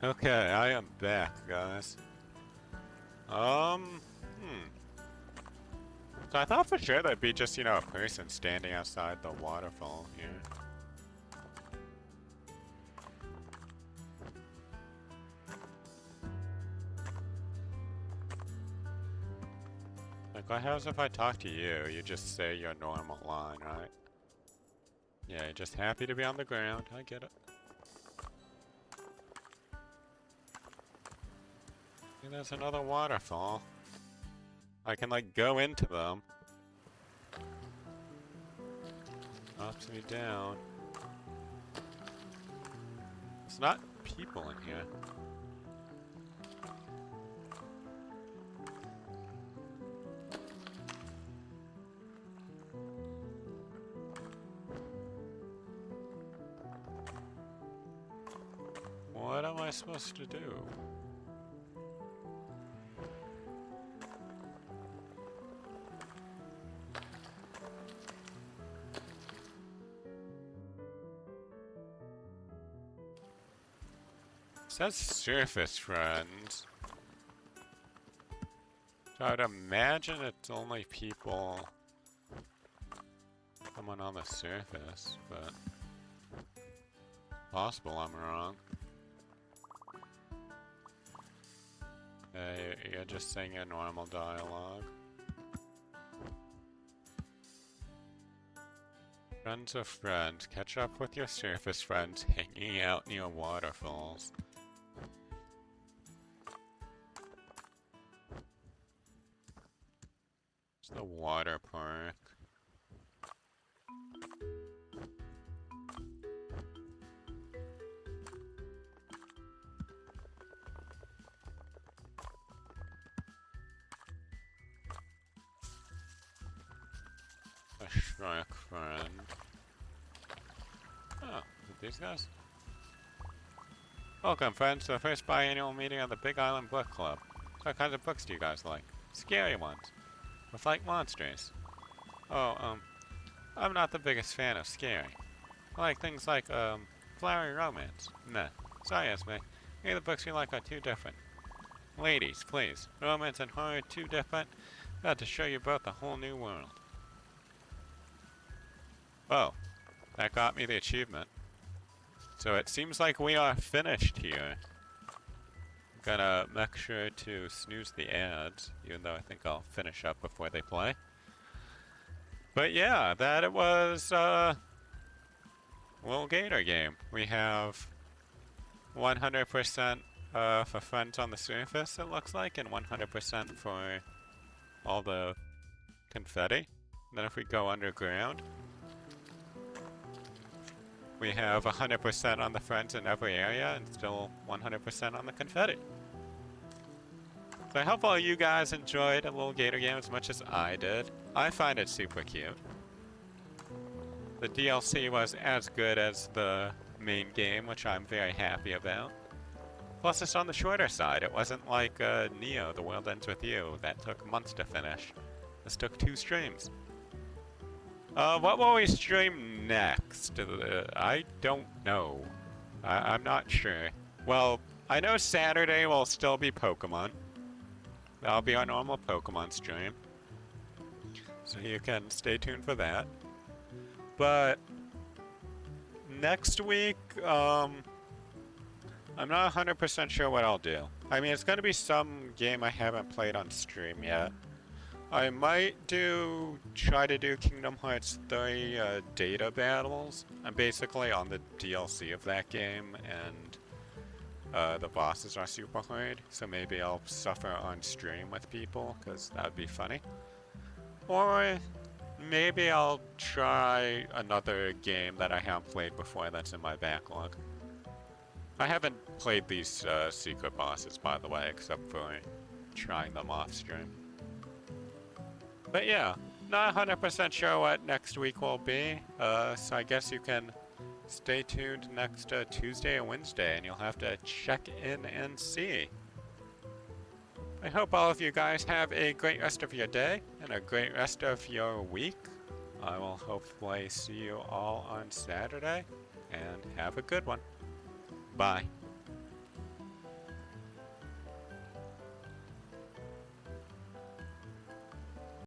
Okay, I am back, guys. So I thought for sure there'd be just, a person standing outside the waterfall here. Like, what happens if I talk to you? You just say your normal line, right? Yeah, you're just happy to be on the ground. I get it. Hey, there's another waterfall. I can, like, go into them. Drops me down. It's not people in here. What am I supposed to do? It says surface friends. So I'd imagine it's only people coming on the surface, but possible I'm wrong. You're just saying a normal dialogue. Friends of friends, catch up with your surface friends hanging out near waterfalls. It's the water park. A Shrek friend. Oh, is it these guys? Welcome, friends, to the first biannual meeting of the Big Island Book Club. So what kinds of books do you guys like? Scary ones. With like monsters. Oh, I'm not the biggest fan of scary. I like things like, flowery romance. Meh. Sorry, Esme. Maybe the books you like are too different. Ladies, please. Romance and horror too different? About to show you both a whole new world. Oh, that got me the achievement. So it seems like we are finished here. Gotta make sure to snooze the ads, even though I think I'll finish up before they play. But yeah, that it was little Gator game. We have 100% for friends on the surface, it looks like, and 100% for all the confetti. And then if we go underground, we have 100% on the friends in every area and still 100% on the confetti. So I hope all you guys enjoyed a little Gator game as much as I did. I find it super cute. The DLC was as good as the main game, which I'm very happy about. Plus, it's on the shorter side. It wasn't like Neo, The World Ends With You, that took months to finish. This took 2 streams. What will we stream next? I don't know. I'm not sure. Well, I know Saturday will still be Pokemon. That'll be our normal Pokemon stream. So you can stay tuned for that. But next week, I'm not 100% sure what I'll do. I mean, it's going to be some game I haven't played on stream yet. I might try to do Kingdom Hearts 3 data battles. I'm basically on the DLC of that game, and the bosses are super hard, so maybe I'll suffer on stream with people, because that would be funny. Or maybe I'll try another game that I haven't played before that's in my backlog. I haven't played these secret bosses, by the way, except for trying them off stream. But yeah, not 100% sure what next week will be, so I guess you can stay tuned next Tuesday or Wednesday, and you'll have to check in and see. I hope all of you guys have a great rest of your day, and a great rest of your week. I will hopefully see you all on Saturday, and have a good one. Bye.